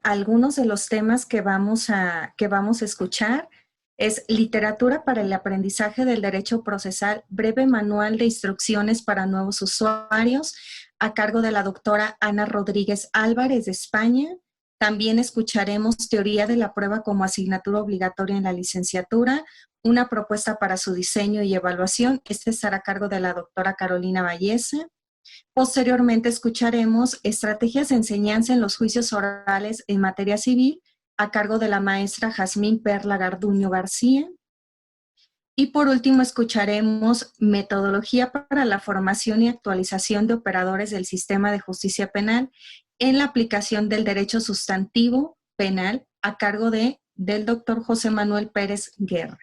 Algunos de los temas que vamos a escuchar es Literatura para el aprendizaje del derecho procesal, breve manual de instrucciones para nuevos usuarios, a cargo de la doctora Ana Rodríguez Álvarez de España. También escucharemos Teoría de la prueba como asignatura obligatoria en la licenciatura, una propuesta para su diseño y evaluación. Este estará a cargo de la doctora Carolina Valleza. Posteriormente escucharemos Estrategias de enseñanza en los juicios orales en materia civil, a cargo de la maestra Jazmín Perla Garduño García. Y por último escucharemos Metodología para la formación y actualización de operadores del sistema de justicia penal en la aplicación del derecho sustantivo penal, a cargo del doctor José Manuel Pérez Guerra.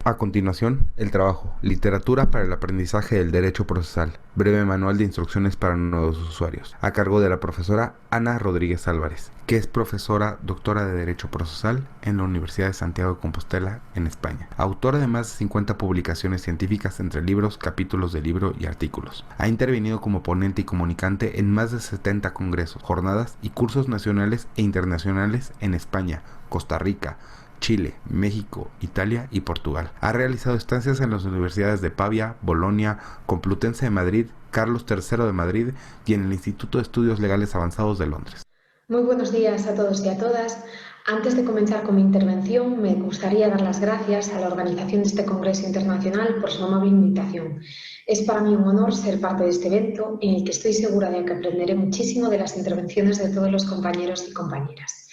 A continuación, el trabajo Literatura para el aprendizaje del derecho procesal, breve manual de instrucciones para nuevos usuarios, a cargo de la profesora Ana Rodríguez Álvarez, que es profesora doctora de Derecho Procesal en la Universidad de Santiago de Compostela, en España. Autora de más de 50 publicaciones científicas entre libros, capítulos de libro y artículos. Ha intervenido como ponente y comunicante en más de 70 congresos, jornadas y cursos nacionales e internacionales en España, Costa Rica, Chile, México, Italia y Portugal. Ha realizado estancias en las universidades de Pavia, Bolonia, Complutense de Madrid, Carlos III de Madrid y en el Instituto de Estudios Legales Avanzados de Londres. Muy buenos días a todos y a todas. Antes de comenzar con mi intervención, me gustaría dar las gracias a la organización de este Congreso Internacional por su amable invitación. Es para mí un honor ser parte de este evento en el que estoy segura de que aprenderé muchísimo de las intervenciones de todos los compañeros y compañeras.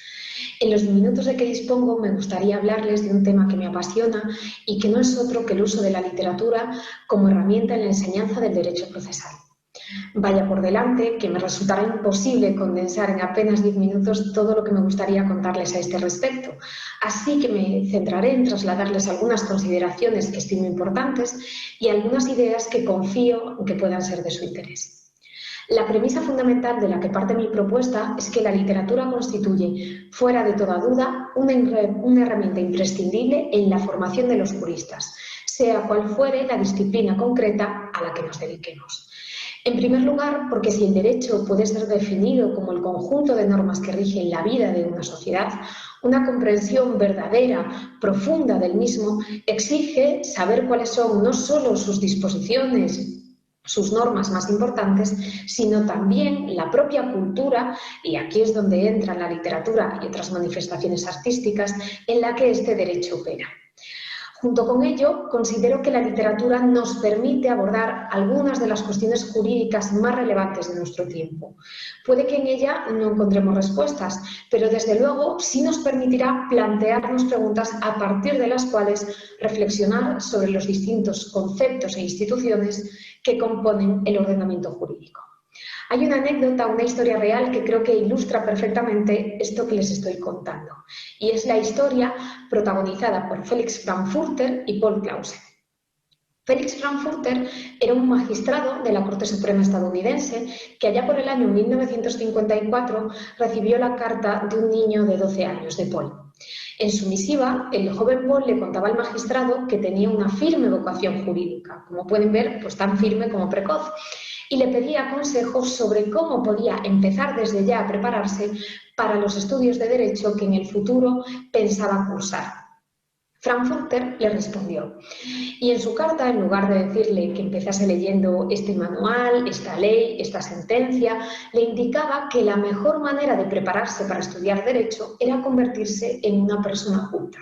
En los minutos de que dispongo me gustaría hablarles de un tema que me apasiona y que no es otro que el uso de la literatura como herramienta en la enseñanza del derecho procesal. Vaya por delante que me resultará imposible condensar en apenas 10 minutos todo lo que me gustaría contarles a este respecto, así que me centraré en trasladarles algunas consideraciones que estimo importantes y algunas ideas que confío en que puedan ser de su interés. La premisa fundamental de la que parte mi propuesta es que la literatura constituye, fuera de toda duda, una herramienta imprescindible en la formación de los juristas, sea cual fuere la disciplina concreta a la que nos dediquemos. En primer lugar, porque si el derecho puede ser definido como el conjunto de normas que rigen la vida de una sociedad, una comprensión verdadera, profunda del mismo, exige saber cuáles son no solo sus disposiciones, sus normas más importantes, sino también la propia cultura, y aquí es donde entra la literatura y otras manifestaciones artísticas, en la que este derecho opera. Junto con ello, considero que la literatura nos permite abordar algunas de las cuestiones jurídicas más relevantes de nuestro tiempo. Puede que en ella no encontremos respuestas, pero desde luego sí nos permitirá plantearnos preguntas a partir de las cuales reflexionar sobre los distintos conceptos e instituciones que componen el ordenamiento jurídico. Hay una anécdota, una historia real que creo que ilustra perfectamente esto que les estoy contando, y es la historia protagonizada por Felix Frankfurter y Paul Clausen. Felix Frankfurter era un magistrado de la Corte Suprema estadounidense que allá por el año 1954 recibió la carta de un niño de 12 años, de Paul. En su misiva, el joven Paul le contaba al magistrado que tenía una firme vocación jurídica, como pueden ver, pues tan firme como precoz, y le pedía consejos sobre cómo podía empezar desde ya a prepararse para los estudios de Derecho que en el futuro pensaba cursar. Frankfurter le respondió, y en su carta, en lugar de decirle que empezase leyendo este manual, esta ley, esta sentencia, le indicaba que la mejor manera de prepararse para estudiar Derecho era convertirse en una persona culta.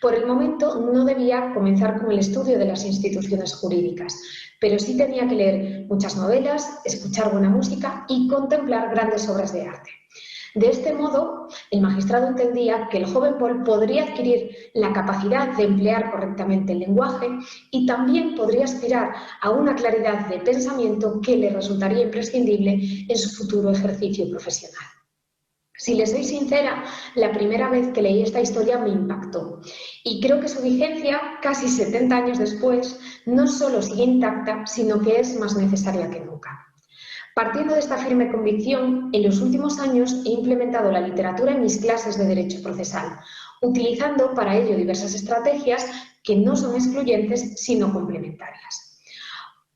Por el momento no debía comenzar con el estudio de las instituciones jurídicas, pero sí tenía que leer muchas novelas, escuchar buena música y contemplar grandes obras de arte. De este modo, el magistrado entendía que el joven Paul podría adquirir la capacidad de emplear correctamente el lenguaje y también podría aspirar a una claridad de pensamiento que le resultaría imprescindible en su futuro ejercicio profesional. Si les soy sincera, la primera vez que leí esta historia me impactó y creo que su vigencia, casi 70 años después, no solo sigue intacta, sino que es más necesaria que nunca. Partiendo de esta firme convicción, en los últimos años he implementado la literatura en mis clases de Derecho Procesal, utilizando para ello diversas estrategias que no son excluyentes, sino complementarias.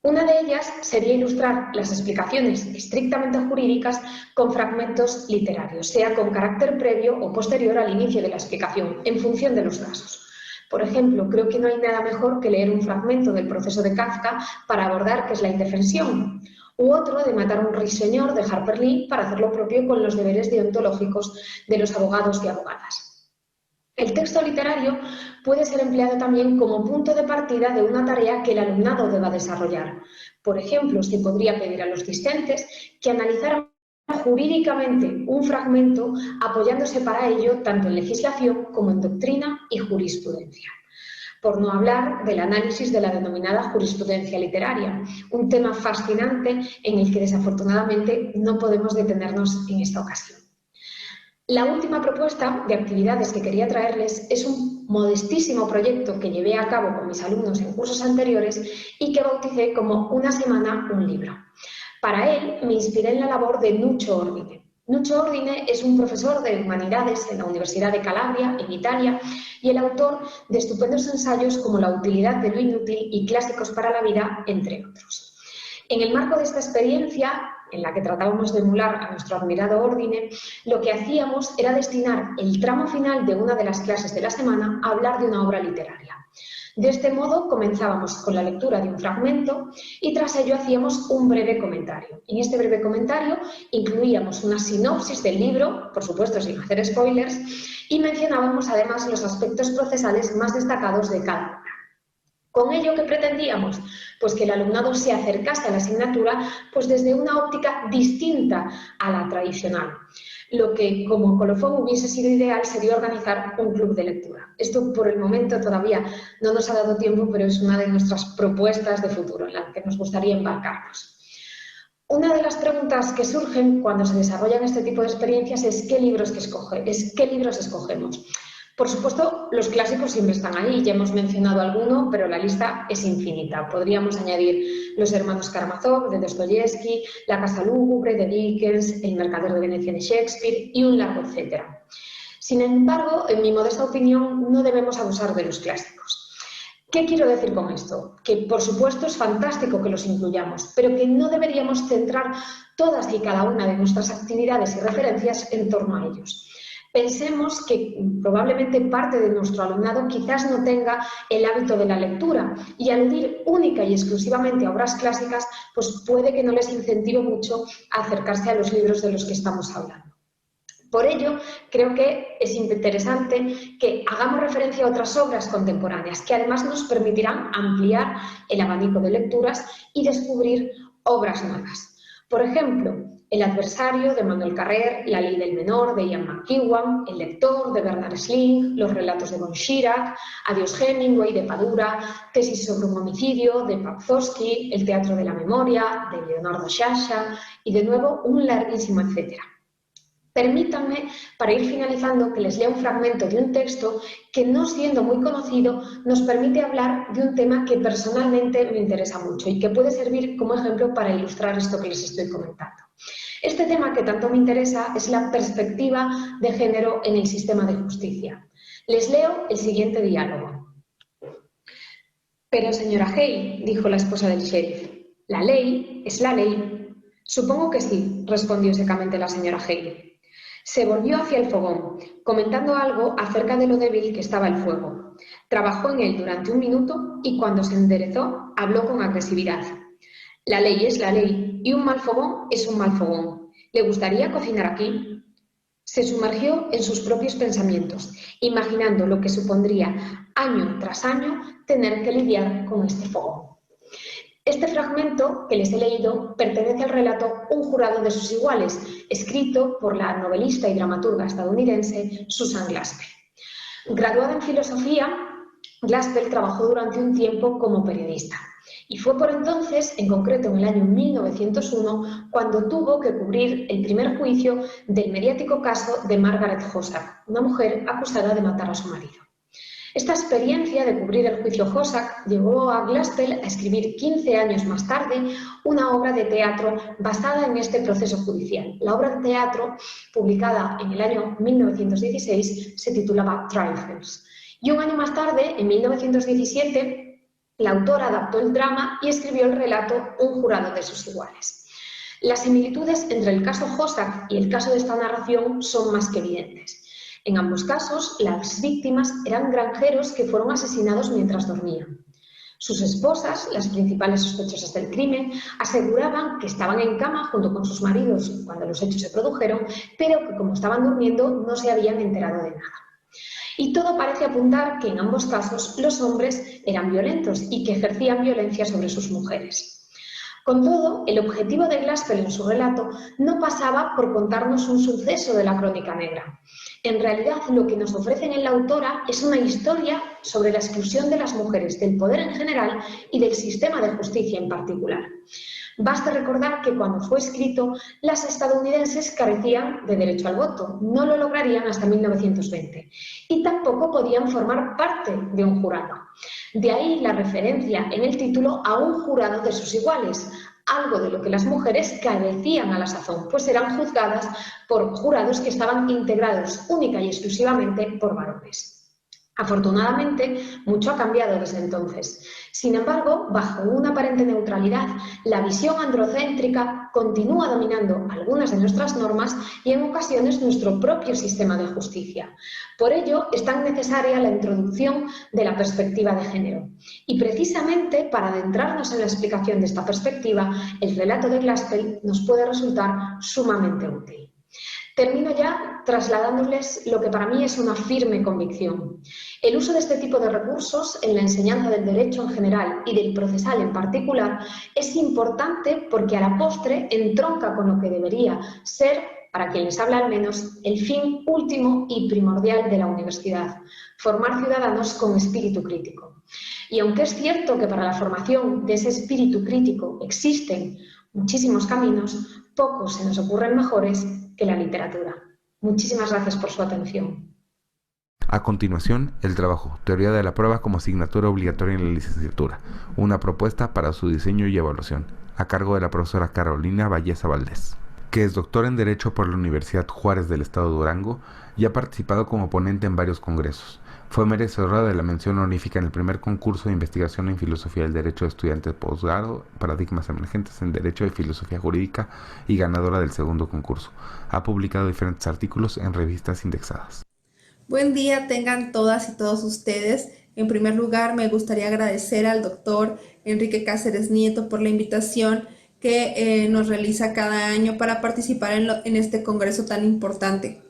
Una de ellas sería ilustrar las explicaciones estrictamente jurídicas con fragmentos literarios, sea con carácter previo o posterior al inicio de la explicación, en función de los casos. Por ejemplo, creo que no hay nada mejor que leer un fragmento del proceso de Kafka para abordar qué es la indefensión, u otro de Matar a un ruiseñor de Harper Lee para hacer lo propio con los deberes deontológicos de los abogados y abogadas. El texto literario puede ser empleado también como punto de partida de una tarea que el alumnado deba desarrollar. Por ejemplo, se podría pedir a los discentes que analizaran jurídicamente un fragmento apoyándose para ello tanto en legislación como en doctrina y jurisprudencia. Por no hablar del análisis de la denominada jurisprudencia literaria, un tema fascinante en el que desafortunadamente no podemos detenernos en esta ocasión. La última propuesta de actividades que quería traerles es un modestísimo proyecto que llevé a cabo con mis alumnos en cursos anteriores y que bauticé como Una semana, un libro. Para él me inspiré en la labor de Nuccio Ordine. Nuccio Ordine es un profesor de Humanidades en la Universidad de Calabria, en Italia, y el autor de estupendos ensayos como La utilidad de lo inútil y Clásicos para la vida, entre otros. En el marco de esta experiencia, en la que tratábamos de emular a nuestro admirado Ordine, lo que hacíamos era destinar el tramo final de una de las clases de la semana a hablar de una obra literaria. De este modo comenzábamos con la lectura de un fragmento y tras ello hacíamos un breve comentario. En este breve comentario incluíamos una sinopsis del libro, por supuesto sin hacer spoilers, y mencionábamos además los aspectos procesales más destacados de cada obra. ¿Con ello qué pretendíamos? Pues que el alumnado se acercase a la asignatura pues desde una óptica distinta a la tradicional. Lo que como colofón hubiese sido ideal sería organizar un club de lectura. Esto por el momento todavía no nos ha dado tiempo, pero es una de nuestras propuestas de futuro en la que nos gustaría embarcarnos. Una de las preguntas que surgen cuando se desarrollan este tipo de experiencias es ¿qué libros escogemos? Por supuesto, los clásicos siempre están ahí, ya hemos mencionado alguno, pero la lista es infinita. Podríamos añadir Los hermanos Karamazov, de Dostoyevsky, La casa lúgubre, de Dickens, El mercader de Venecia, de Shakespeare y un largo etcétera. Sin embargo, en mi modesta opinión, no debemos abusar de los clásicos. ¿Qué quiero decir con esto? Que, por supuesto, es fantástico que los incluyamos, pero que no deberíamos centrar todas y cada una de nuestras actividades y referencias en torno a ellos. Pensemos que probablemente parte de nuestro alumnado quizás no tenga el hábito de la lectura y aludir única y exclusivamente a obras clásicas pues puede que no les incentive mucho a acercarse a los libros de los que estamos hablando. Por ello, creo que es interesante que hagamos referencia a otras obras contemporáneas que además nos permitirán ampliar el abanico de lecturas y descubrir obras nuevas. Por ejemplo, El adversario, de Manuel Carrer, La ley del menor, de Ian McEwan, El lector, de Bernard Sling, Los relatos de von Schirach, Adiós Hemingway, de Padura, Tesis sobre un homicidio, de Papkowski, El teatro de la memoria, de Leonardo Sciascia y, de nuevo, un larguísimo etcétera. Permítanme, para ir finalizando, que les lea un fragmento de un texto que, no siendo muy conocido, nos permite hablar de un tema que personalmente me interesa mucho y que puede servir como ejemplo para ilustrar esto que les estoy comentando. Este tema que tanto me interesa es la perspectiva de género en el sistema de justicia. Les leo el siguiente diálogo. Pero, señora Hay, dijo la esposa del sheriff, ¿la ley es la ley? Supongo que sí, respondió secamente la señora Hay. Se volvió hacia el fogón, comentando algo acerca de lo débil que estaba el fuego. Trabajó en él durante un minuto y cuando se enderezó, habló con agresividad. La ley es la ley y un mal fogón es un mal fogón. ¿Le gustaría cocinar aquí? Se sumergió en sus propios pensamientos, imaginando lo que supondría, año tras año, tener que lidiar con este fogón. Este fragmento que les he leído pertenece al relato Un jurado de sus iguales, escrito por la novelista y dramaturga estadounidense Susan Glaspell. Graduada en filosofía, Glaspell trabajó durante un tiempo como periodista y fue por entonces, en concreto en el año 1901, cuando tuvo que cubrir el primer juicio del mediático caso de Margaret Hossack, una mujer acusada de matar a su marido. Esta experiencia de cubrir el juicio Hossack llevó a Glaspell a escribir 15 años más tarde una obra de teatro basada en este proceso judicial. La obra de teatro, publicada en el año 1916, se titulaba Trifles. Y un año más tarde, en 1917, la autora adaptó el drama y escribió el relato Un jurado de sus iguales. Las similitudes entre el caso Hossack y el caso de esta narración son más que evidentes. En ambos casos, las víctimas eran granjeros que fueron asesinados mientras dormían. Sus esposas, las principales sospechosas del crimen, aseguraban que estaban en cama junto con sus maridos cuando los hechos se produjeron, pero que como estaban durmiendo no se habían enterado de nada. Y todo parece apuntar que en ambos casos los hombres eran violentos y que ejercían violencia sobre sus mujeres. Con todo, el objetivo de Glaspell en su relato no pasaba por contarnos un suceso de la crónica negra. En realidad, lo que nos ofrece en la autora es una historia sobre la exclusión de las mujeres del poder en general y del sistema de justicia en particular. Basta recordar que cuando fue escrito, las estadounidenses carecían de derecho al voto, no lo lograrían hasta 1920, y tampoco podían formar parte de un jurado. De ahí la referencia en el título a un jurado de sus iguales, algo de lo que las mujeres carecían a la sazón, pues eran juzgadas por jurados que estaban integrados única y exclusivamente por varones. Afortunadamente, mucho ha cambiado desde entonces. Sin embargo, bajo una aparente neutralidad, la visión androcéntrica continúa dominando algunas de nuestras normas y en ocasiones nuestro propio sistema de justicia. Por ello, es tan necesaria la introducción de la perspectiva de género. Y precisamente para adentrarnos en la explicación de esta perspectiva, el relato de Glaspell nos puede resultar sumamente útil. Termino ya trasladándoles lo que para mí es una firme convicción. El uso de este tipo de recursos en la enseñanza del derecho en general y del procesal en particular es importante porque a la postre entronca con lo que debería ser, para quien les habla al menos, el fin último y primordial de la universidad: formar ciudadanos con espíritu crítico. Y aunque es cierto que para la formación de ese espíritu crítico existen muchísimos caminos, pocos se nos ocurren mejores que la literatura. Muchísimas gracias por su atención. A continuación, el trabajo, teoría de la prueba como asignatura obligatoria en la licenciatura, una propuesta para su diseño y evaluación, a cargo de la profesora Carolina Valleza Valdés, que es doctora en Derecho por la Universidad Juárez del Estado de Durango y ha participado como ponente en varios congresos. Fue merecedora de la mención honorífica en el primer concurso de investigación en Filosofía del Derecho de Estudiantes Posgrado, Paradigmas Emergentes en Derecho y Filosofía Jurídica, y ganadora del segundo concurso. Ha publicado diferentes artículos en revistas indexadas. Buen día tengan todas y todos ustedes. En primer lugar, me gustaría agradecer al doctor Enrique Cáceres Nieto por la invitación que nos realiza cada año para participar en este congreso tan importante.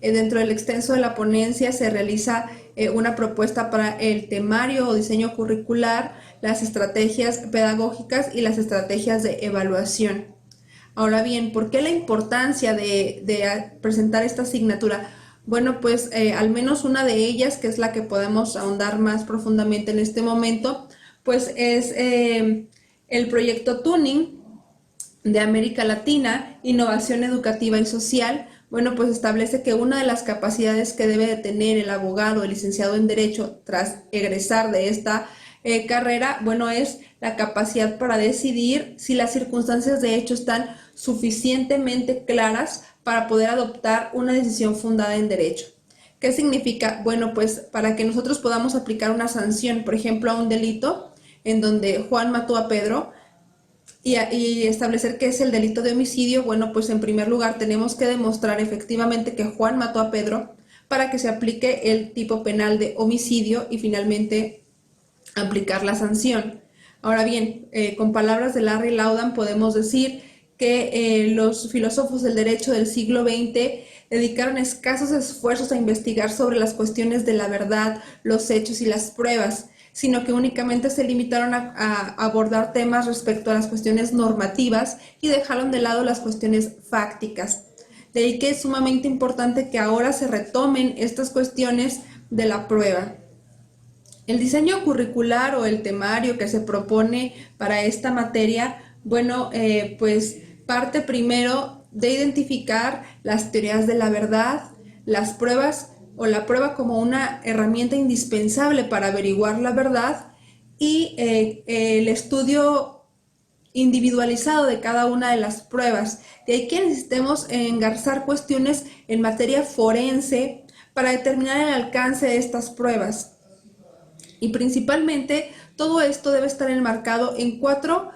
Dentro del extenso de la ponencia se realiza una propuesta para el temario o diseño curricular, las estrategias pedagógicas y las estrategias de evaluación. Ahora bien, ¿por qué la importancia de presentar esta asignatura? Bueno, pues al menos una de ellas, que es la que podemos ahondar más profundamente en este momento, pues es el proyecto Tuning de América Latina, Innovación Educativa y Social. Bueno, pues establece que una de las capacidades que debe de tener el abogado, el licenciado en Derecho, tras egresar de esta carrera, bueno, es la capacidad para decidir si las circunstancias de hecho están suficientemente claras para poder adoptar una decisión fundada en derecho. ¿Qué significa? Bueno, pues para que nosotros podamos aplicar una sanción, por ejemplo, a un delito en donde Juan mató a Pedro, y establecer qué es el delito de homicidio, bueno, pues en primer lugar tenemos que demostrar efectivamente que Juan mató a Pedro para que se aplique el tipo penal de homicidio y finalmente aplicar la sanción. Ahora bien, con palabras de Larry Laudan podemos decir que los filósofos del derecho del siglo XX dedicaron escasos esfuerzos a investigar sobre las cuestiones de la verdad, los hechos y las pruebas, sino que únicamente se limitaron a abordar temas respecto a las cuestiones normativas y dejaron de lado las cuestiones fácticas. De ahí que es sumamente importante que ahora se retomen estas cuestiones de la prueba. El diseño curricular o el temario que se propone para esta materia, bueno, pues parte primero de identificar las teorías de la verdad, las pruebas o la prueba como una herramienta indispensable para averiguar la verdad y el estudio individualizado de cada una de las pruebas. De ahí que necesitemos engarzar cuestiones en materia forense para determinar el alcance de estas pruebas. Y principalmente todo esto debe estar enmarcado en 4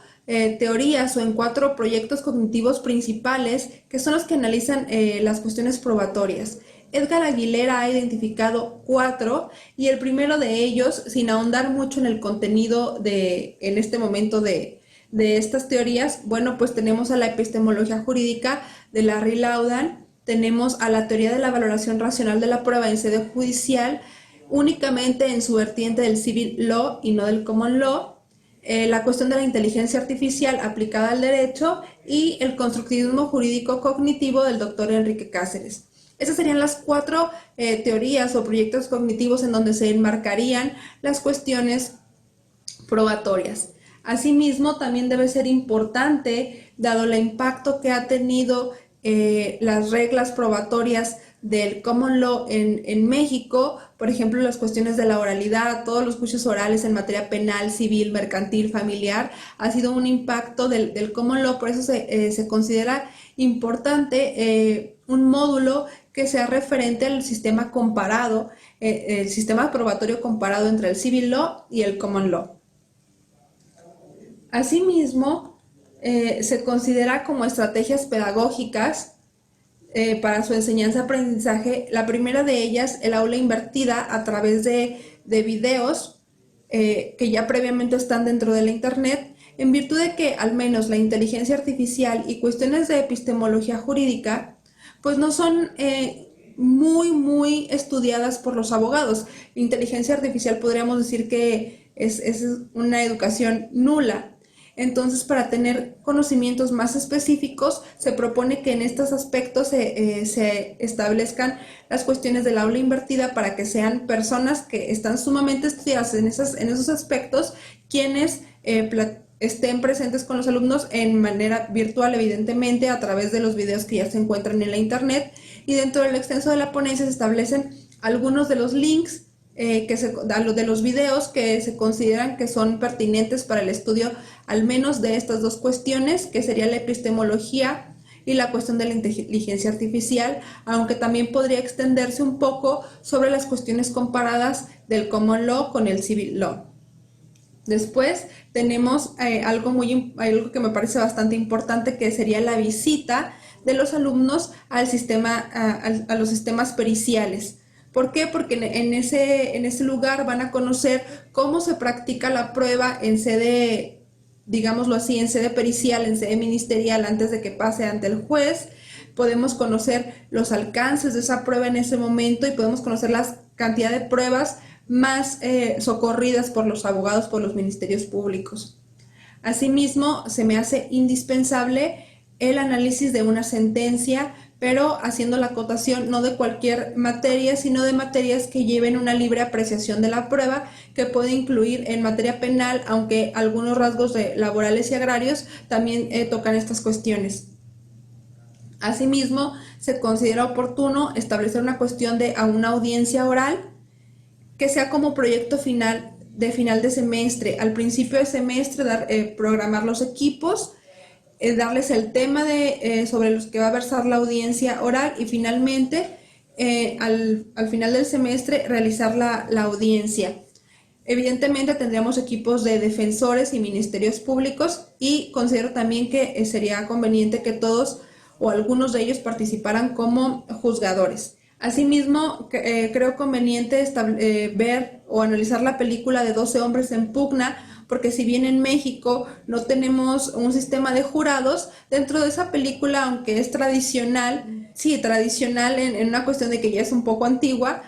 teorías o en 4 proyectos cognitivos principales que son los que analizan las cuestiones probatorias. Edgar Aguilera ha identificado 4 y el primero de ellos, sin ahondar mucho en el contenido en este momento de estas teorías, bueno, pues tenemos a la epistemología jurídica de Larry Laudan, tenemos a la teoría de la valoración racional de la prueba en sede judicial, únicamente en su vertiente del civil law y no del common law, la cuestión de la inteligencia artificial aplicada al derecho y el constructivismo jurídico cognitivo del doctor Enrique Cáceres. Esas serían las 4 teorías o proyectos cognitivos en donde se enmarcarían las cuestiones probatorias. Asimismo, también debe ser importante, dado el impacto que ha tenido las reglas probatorias del common law en México, por ejemplo, las cuestiones de la oralidad, todos los juicios orales en materia penal, civil, mercantil, familiar, ha sido un impacto del common law, por eso se considera importante un módulo que sea referente al sistema comparado, el sistema probatorio comparado entre el civil law y el common law. Asimismo, se considera como estrategias pedagógicas para su enseñanza-aprendizaje. La primera de ellas, el aula invertida a través de videos que ya previamente están dentro de la internet, en virtud de que al menos la inteligencia artificial y cuestiones de epistemología jurídica pues no son muy estudiadas por los abogados. La inteligencia artificial podríamos decir que es una educación nula. Entonces, para tener conocimientos más específicos, se propone que en estos aspectos se establezcan las cuestiones del aula invertida para que sean personas que están sumamente estudiadas en esos aspectos, quienes estén presentes con los alumnos en manera virtual, evidentemente, a través de los videos que ya se encuentran en la internet. Y dentro del extenso de la ponencia se establecen algunos de los links de los videos que se consideran que son pertinentes para el estudio al menos de estas 2 cuestiones, que sería la epistemología y la cuestión de la inteligencia artificial, aunque también podría extenderse un poco sobre las cuestiones comparadas del common law con el civil law. Después tenemos algo que me parece bastante importante, que sería la visita de los alumnos al sistema, a los sistemas periciales. ¿Por qué? Porque en ese lugar van a conocer cómo se practica la prueba en sede, digámoslo así, en sede pericial, en sede ministerial, antes de que pase ante el juez. Podemos conocer los alcances de esa prueba en ese momento y podemos conocer la cantidad de pruebas más socorridas por los abogados, por los ministerios públicos. Asimismo, se me hace indispensable el análisis de una sentencia, pero haciendo la acotación no de cualquier materia, sino de materias que lleven una libre apreciación de la prueba, que puede incluir en materia penal, aunque algunos rasgos laborales y agrarios también tocan estas cuestiones. Asimismo, se considera oportuno establecer una cuestión a una audiencia oral que sea como proyecto final de semestre. Al principio de semestre, programar los equipos, darles el tema sobre los que va a versar la audiencia oral y finalmente, al final del semestre, realizar la audiencia. Evidentemente tendríamos equipos de defensores y ministerios públicos y considero también que sería conveniente que todos o algunos de ellos participaran como juzgadores. Asimismo, creo conveniente ver o analizar la película de 12 hombres en pugna, porque si bien en México no tenemos un sistema de jurados, dentro de esa película, aunque es tradicional, en una cuestión de que ya es un poco antigua,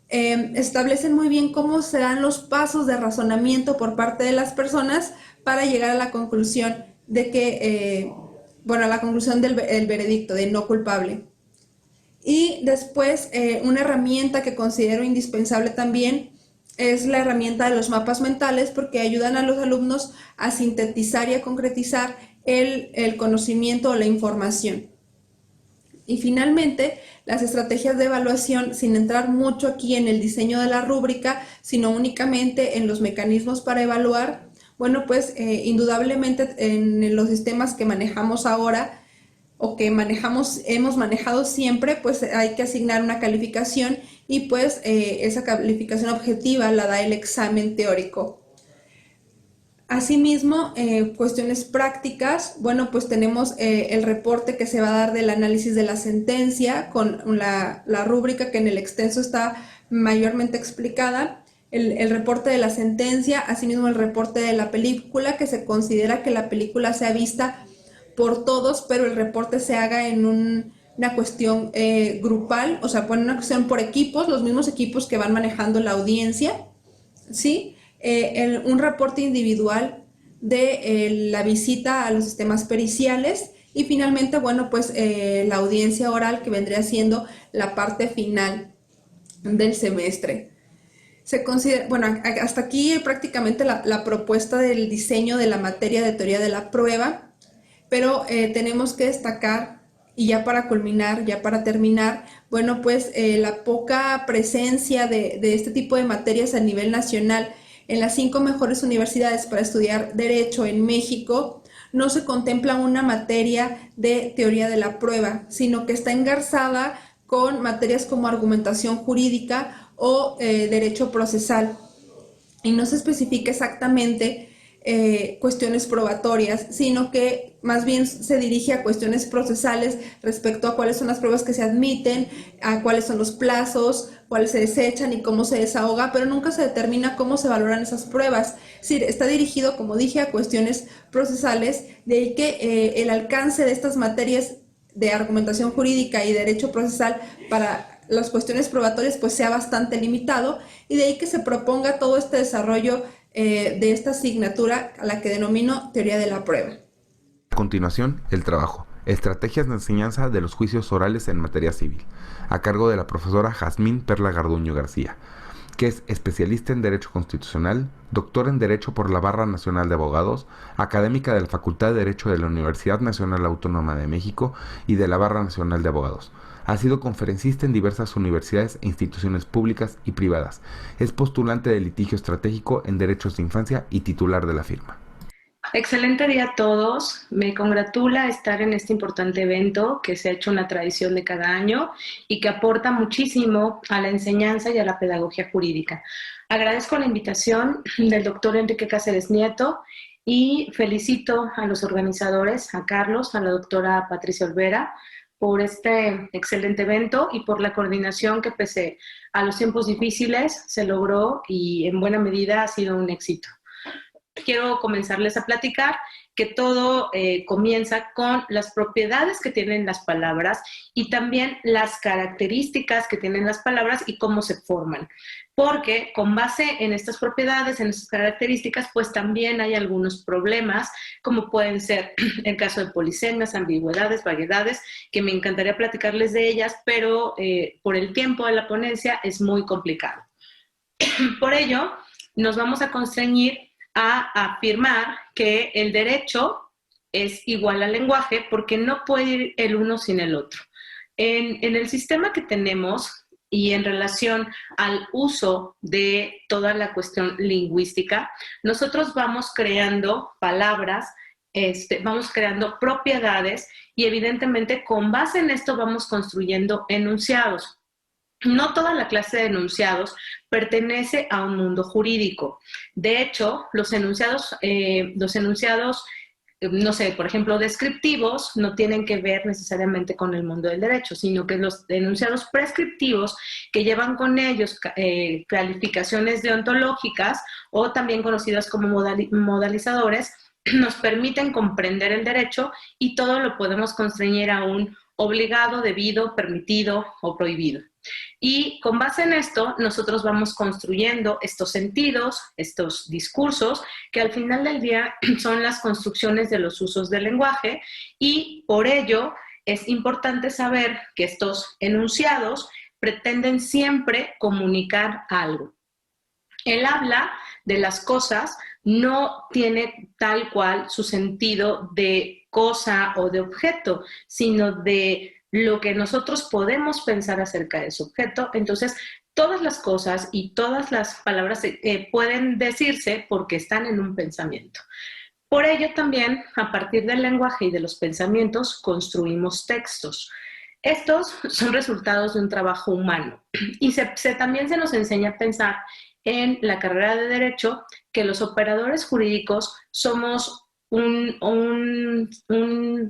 establecen muy bien cómo se dan los pasos de razonamiento por parte de las personas para llegar a la conclusión de que, a la conclusión del veredicto de no culpable. Y después, una herramienta que considero indispensable también es la herramienta de los mapas mentales, porque ayudan a los alumnos a sintetizar y a concretizar el conocimiento o la información. Y finalmente, las estrategias de evaluación, sin entrar mucho aquí en el diseño de la rúbrica, sino únicamente en los mecanismos para evaluar, bueno, pues indudablemente en los sistemas que manejamos ahora o que hemos manejado siempre, pues hay que asignar una calificación y pues esa calificación objetiva la da el examen teórico. Asimismo, cuestiones prácticas, bueno, pues tenemos el reporte que se va a dar del análisis de la sentencia con la rúbrica que en el extenso está mayormente explicada, el reporte de la sentencia, asimismo el reporte de la película, que se considera que la película sea vista por todos, pero el reporte se haga en una cuestión grupal, o sea, pues una cuestión por equipos, los mismos equipos que van manejando la audiencia, ¿sí? Un reporte individual de la visita a los sistemas periciales y finalmente, bueno, pues la audiencia oral que vendría siendo la parte final del semestre. Se considera, bueno, hasta aquí prácticamente la propuesta del diseño de la materia de teoría de la prueba, pero tenemos que destacar, y ya para culminar, ya para terminar, bueno, pues la poca presencia de este tipo de materias a nivel nacional en las 5 mejores universidades para estudiar Derecho en México, no se contempla una materia de teoría de la prueba, sino que está engarzada con materias como argumentación jurídica o derecho procesal. Y no se especifica exactamente cuestiones probatorias, sino que más bien se dirige a cuestiones procesales respecto a cuáles son las pruebas que se admiten, a cuáles son los plazos, cuáles se desechan y cómo se desahoga, pero nunca se determina cómo se valoran esas pruebas. Es decir, está dirigido, como dije, a cuestiones procesales, de ahí que el alcance de estas materias de argumentación jurídica y derecho procesal para las cuestiones probatorias pues sea bastante limitado, y de ahí que se proponga todo este desarrollo de esta asignatura a la que denomino teoría de la prueba. A continuación, el trabajo. Estrategias de enseñanza de los juicios orales en materia civil, a cargo de la profesora Jazmín Perla Garduño García, que es especialista en Derecho Constitucional, doctor en Derecho por la Barra Nacional de Abogados, académica de la Facultad de Derecho de la Universidad Nacional Autónoma de México y de la Barra Nacional de Abogados. Ha sido conferencista en diversas universidades e instituciones públicas y privadas. Es postulante de litigio estratégico en derechos de infancia y titular de la firma. Excelente día a todos. Me congratula estar en este importante evento que se ha hecho una tradición de cada año y que aporta muchísimo a la enseñanza y a la pedagogía jurídica. Agradezco la invitación del doctor Enrique Cáceres Nieto y felicito a los organizadores, a Carlos, a la doctora Patricia Olvera, por este excelente evento y por la coordinación que pese a los tiempos difíciles se logró y en buena medida ha sido un éxito. Quiero comenzarles a platicar que todo comienza con las propiedades que tienen las palabras y también las características que tienen las palabras y cómo se forman. Porque con base en estas propiedades, en estas características, pues también hay algunos problemas, como pueden ser el caso de polisemias, ambigüedades, vaguedades, que me encantaría platicarles de ellas, pero por el tiempo de la ponencia es muy complicado. Por ello, nos vamos a constreñir a afirmar que el derecho es igual al lenguaje porque no puede ir el uno sin el otro. En el sistema que tenemos y en relación al uso de toda la cuestión lingüística, nosotros vamos creando palabras, vamos creando propiedades y evidentemente con base en esto vamos construyendo enunciados. No toda la clase de enunciados pertenece a un mundo jurídico. De hecho, los enunciados, no sé, por ejemplo, descriptivos, no tienen que ver necesariamente con el mundo del derecho, sino que los enunciados prescriptivos, que llevan con ellos calificaciones deontológicas o también conocidas como modalizadores, nos permiten comprender el derecho y todo lo podemos constreñir a un obligado, debido, permitido o prohibido. Y con base en esto, nosotros vamos construyendo estos sentidos, estos discursos, que al final del día son las construcciones de los usos del lenguaje, y por ello es importante saber que estos enunciados pretenden siempre comunicar algo. El habla de las cosas no tiene tal cual su sentido de cosa o de objeto, sino de lo que nosotros podemos pensar acerca de ese objeto. Entonces, todas las cosas y todas las palabras pueden decirse porque están en un pensamiento. Por ello también, a partir del lenguaje y de los pensamientos, construimos textos. Estos son resultados de un trabajo humano y también se nos enseña a pensar en la carrera de Derecho que los operadores jurídicos somos un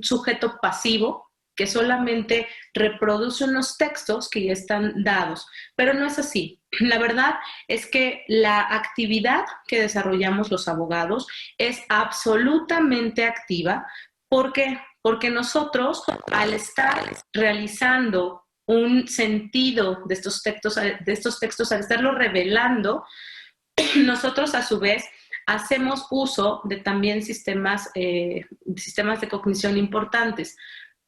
sujeto pasivo que solamente reproduce unos textos que ya están dados, pero no es así. La verdad es que la actividad que desarrollamos los abogados es absolutamente activa. ¿Por qué? Porque nosotros, al estar realizando un sentido de estos textos, al estarlo revelando, nosotros a su vez hacemos uso de también sistemas de cognición importantes.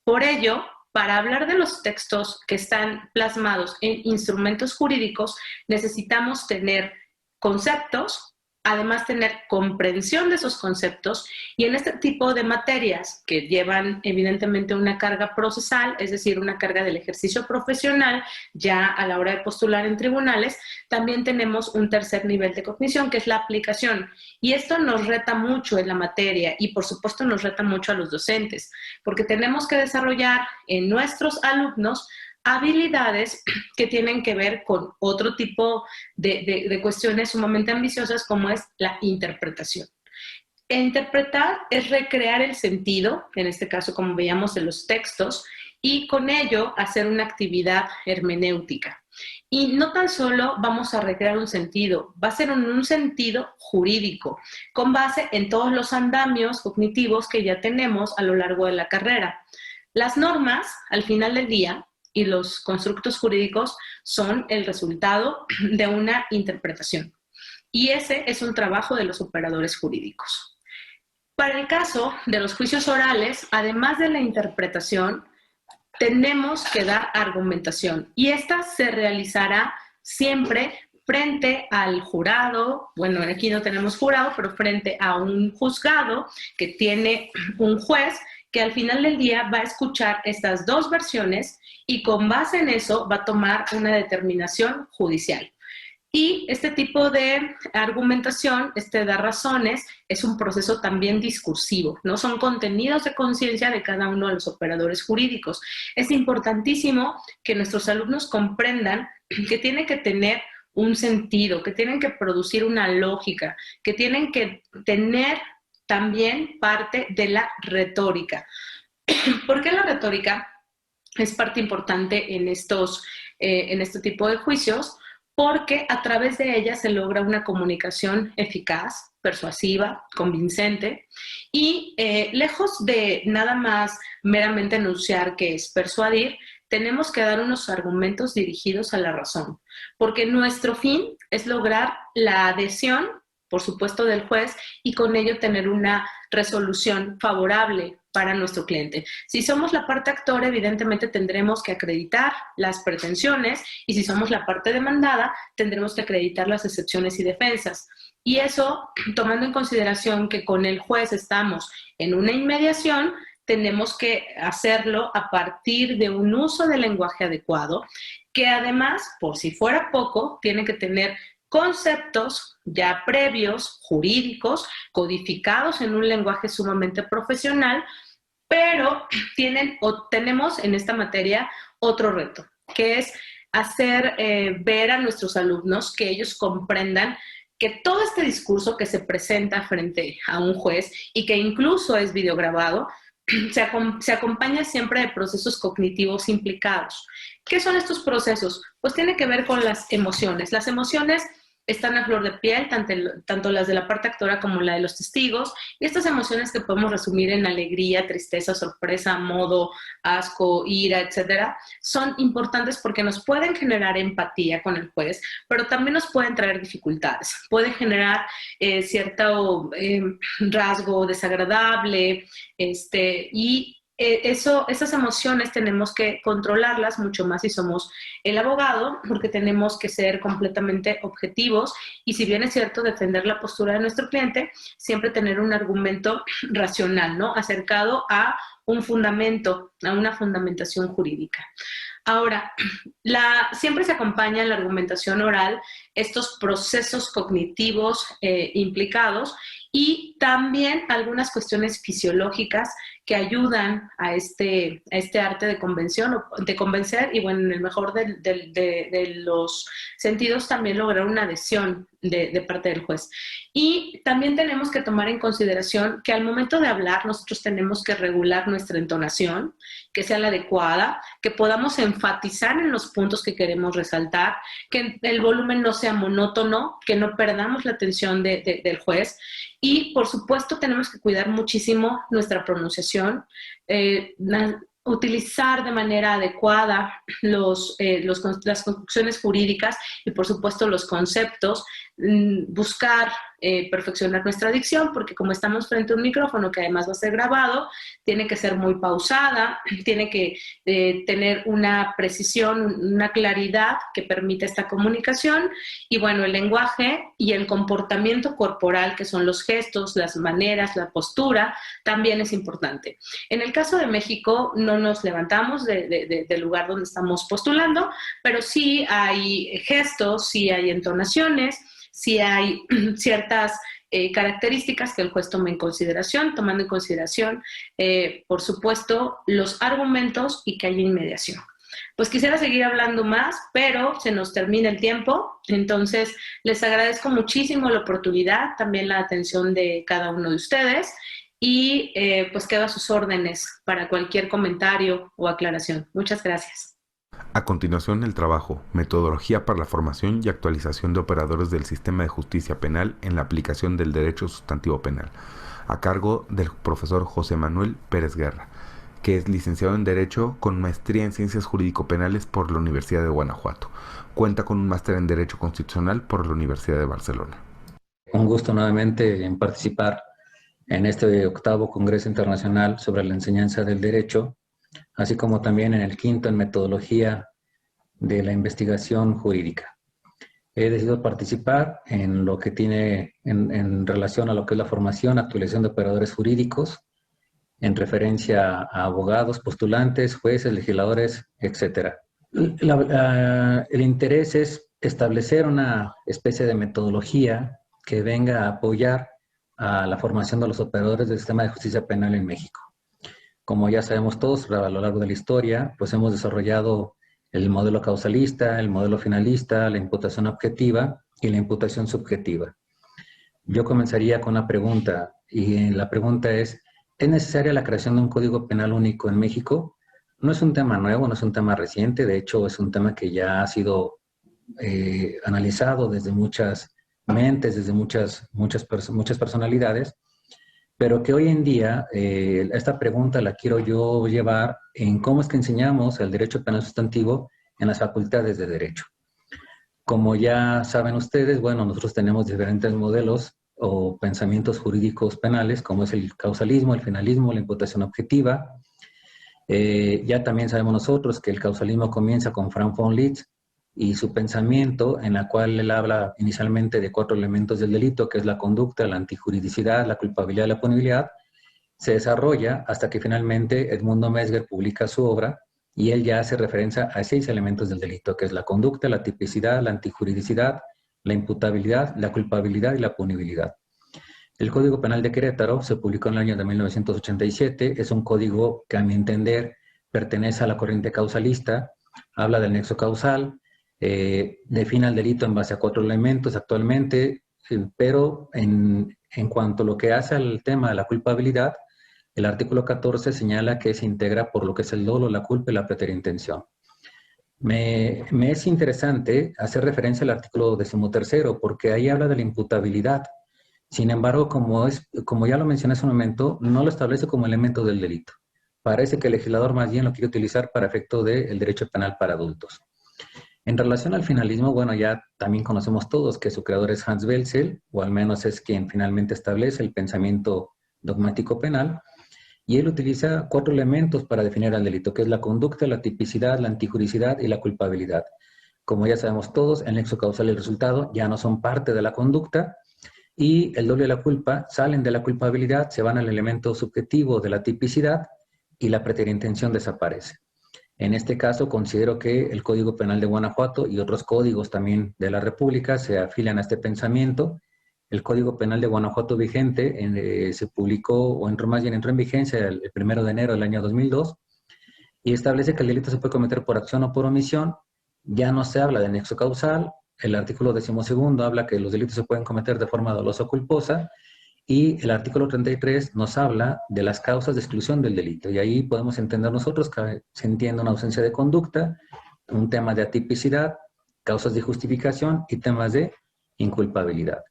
Por ello, para hablar de los textos que están plasmados en instrumentos jurídicos, necesitamos tener conceptos, además tener comprensión de esos conceptos, y en este tipo de materias que llevan evidentemente una carga procesal, es decir, una carga del ejercicio profesional, ya a la hora de postular en tribunales, también tenemos un tercer nivel de cognición, que es la aplicación. Y esto nos reta mucho en la materia y por supuesto nos reta mucho a los docentes, porque tenemos que desarrollar en nuestros alumnos habilidades que tienen que ver con otro tipo de cuestiones sumamente ambiciosas, como es la interpretación. E interpretar es recrear el sentido, en este caso como veíamos de los textos, y con ello hacer una actividad hermenéutica. Y no tan solo vamos a recrear un sentido, va a ser un sentido jurídico, con base en todos los andamios cognitivos que ya tenemos a lo largo de la carrera. Las normas, al final del día, y los constructos jurídicos son el resultado de una interpretación. Y ese es un trabajo de los operadores jurídicos. Para el caso de los juicios orales, además de la interpretación, tenemos que dar argumentación. Y esta se realizará siempre frente al jurado. Bueno, aquí no tenemos jurado, pero frente a un juzgado que tiene un juez que al final del día va a escuchar estas dos versiones y con base en eso va a tomar una determinación judicial. Y este tipo de argumentación, dar razones, es un proceso también discursivo, ¿no? Son contenidos de conciencia de cada uno de los operadores jurídicos. Es importantísimo que nuestros alumnos comprendan que tienen que tener un sentido, que tienen que producir una lógica, que tienen que tener también parte de la retórica. ¿Por qué la retórica es parte importante en este tipo de juicios? Porque a través de ella se logra una comunicación eficaz, persuasiva, convincente, y lejos de nada más meramente enunciar que es persuadir, tenemos que dar unos argumentos dirigidos a la razón, porque nuestro fin es lograr la adhesión, por supuesto, del juez, y con ello tener una resolución favorable para nuestro cliente. Si somos la parte actora, evidentemente tendremos que acreditar las pretensiones, y si somos la parte demandada, tendremos que acreditar las excepciones y defensas. Y eso, tomando en consideración que con el juez estamos en una inmediación, tenemos que hacerlo a partir de un uso del lenguaje adecuado, que además, por si fuera poco, tiene que tener conceptos ya previos, jurídicos, codificados en un lenguaje sumamente profesional, pero tenemos en esta materia otro reto, que es hacer ver a nuestros alumnos que ellos comprendan que todo este discurso que se presenta frente a un juez y que incluso es videograbado, se acompaña siempre de procesos cognitivos implicados. ¿Qué son estos procesos? Pues tiene que ver con las emociones. Las emociones están a flor de piel, tanto las de la parte actora como la de los testigos, y estas emociones que podemos resumir en alegría, tristeza, sorpresa, modo, asco, ira, etcétera, son importantes porque nos pueden generar empatía con el juez, pero también nos pueden traer dificultades. Puede generar cierto rasgo desagradable, y esas emociones tenemos que controlarlas mucho más si somos el abogado, porque tenemos que ser completamente objetivos y, si bien es cierto, defender la postura de nuestro cliente, siempre tener un argumento racional, ¿no? Acercado a un fundamento, a una fundamentación jurídica. Ahora, siempre se acompaña en la argumentación oral estos procesos cognitivos implicados, y también algunas cuestiones fisiológicas que ayudan a este arte de convencer, y bueno, en el mejor de los sentidos, también lograr una adhesión de parte del juez. Y también tenemos que tomar en consideración que al momento de hablar nosotros tenemos que regular nuestra entonación, que sea la adecuada, que podamos enfatizar en los puntos que queremos resaltar, que el volumen no sea monótono, que no perdamos la atención del juez. Y, por supuesto, tenemos que cuidar muchísimo nuestra pronunciación, utilizar de manera adecuada las construcciones jurídicas y, por supuesto, los conceptos, buscar perfeccionar nuestra dicción, porque como estamos frente a un micrófono que además va a ser grabado, tiene que ser muy pausada, tiene que tener una precisión, una claridad que permita esta comunicación. Y bueno, el lenguaje y el comportamiento corporal, que son los gestos, las maneras, la postura, también es importante. En el caso de México, no nos levantamos del lugar donde estamos postulando, pero sí hay gestos, sí hay entonaciones, sí hay ciertas características que el juez toma en consideración, tomando en consideración, por supuesto, los argumentos y que haya inmediación. Pues quisiera seguir hablando más, pero se nos termina el tiempo. Entonces, les agradezco muchísimo la oportunidad, también la atención de cada uno de ustedes, y pues quedo a sus órdenes para cualquier comentario o aclaración. Muchas gracias. A continuación, el trabajo, metodología para la formación y actualización de operadores del sistema de justicia penal en la aplicación del derecho sustantivo penal, a cargo del profesor José Manuel Pérez Guerra, que es licenciado en Derecho con maestría en Ciencias Jurídico-Penales por la Universidad de Guanajuato. Cuenta con un máster en Derecho Constitucional por la Universidad de Barcelona. Un gusto nuevamente en participar en este 8º Congreso Internacional sobre la Enseñanza del Derecho, así como también en el 5º en Metodología de la Investigación Jurídica. He decidido participar en lo que tiene en relación a lo que es la formación, actualización de operadores jurídicos, en referencia a abogados, postulantes, jueces, legisladores, etc. El interés es establecer una especie de metodología que venga a apoyar a la formación de los operadores del sistema de justicia penal en México. Como ya sabemos todos, a lo largo de la historia, pues hemos desarrollado el modelo causalista, el modelo finalista, la imputación objetiva y la imputación subjetiva. Yo comenzaría con una pregunta, y la pregunta ¿es necesaria la creación de un código penal único en México? No es un tema nuevo, no es un tema reciente, de hecho es un tema que ya ha sido analizado desde muchas mentes, desde muchas personalidades, pero que hoy en día esta pregunta la quiero yo llevar en cómo es que enseñamos el derecho penal sustantivo en las facultades de derecho. Como ya saben ustedes, bueno, nosotros tenemos diferentes modelos o pensamientos jurídicos penales, como es el causalismo, el finalismo, la imputación objetiva. Ya también sabemos nosotros que el causalismo comienza con Frank von Liszt y su pensamiento, en la cual él habla inicialmente de 4 elementos del delito, que es la conducta, la antijuridicidad, la culpabilidad y la punibilidad. Se desarrolla hasta que finalmente Edmundo Mesger publica su obra y él ya hace referencia a 6 elementos del delito, que es la conducta, la tipicidad, la antijuridicidad, la imputabilidad, la culpabilidad y la punibilidad. El Código Penal de Querétaro se publicó en el año de 1987, es un código que a mi entender pertenece a la corriente causalista, habla del nexo causal, define el delito en base a 4 elementos actualmente, pero en cuanto a lo que hace al tema de la culpabilidad, el artículo 14 señala que se integra por lo que es el dolo, la culpa y la preterintención. Me es interesante hacer referencia al artículo 13, porque ahí habla de la imputabilidad. Sin embargo, como ya lo mencioné hace un momento, no lo establece como elemento del delito. Parece que el legislador más bien lo quiere utilizar para efecto del derecho penal para adultos. En relación al finalismo, bueno, ya también conocemos todos que su creador es Hans Welzel, o al menos es quien finalmente establece el pensamiento dogmático penal. y él utiliza 4 elementos para definir el delito, que es la conducta, la tipicidad, la antijuricidad y la culpabilidad. Como ya sabemos todos, el nexo causal y el resultado ya no son parte de la conducta, y el doble y la culpa salen de la culpabilidad, se van al elemento subjetivo de la tipicidad, y la preterintención desaparece. En este caso, considero que el Código Penal de Guanajuato y otros códigos también de la República se afilian a este pensamiento. El Código Penal de Guanajuato vigente se publicó, o entró en vigencia el 1 de enero del año 2002, y establece que el delito se puede cometer por acción o por omisión. Ya no se habla de nexo causal. El artículo 12º habla que los delitos se pueden cometer de forma dolosa o culposa, y el artículo 33 nos habla de las causas de exclusión del delito, y ahí podemos entender nosotros que se entiende una ausencia de conducta, un tema de atipicidad, causas de justificación y temas de inculpabilidad.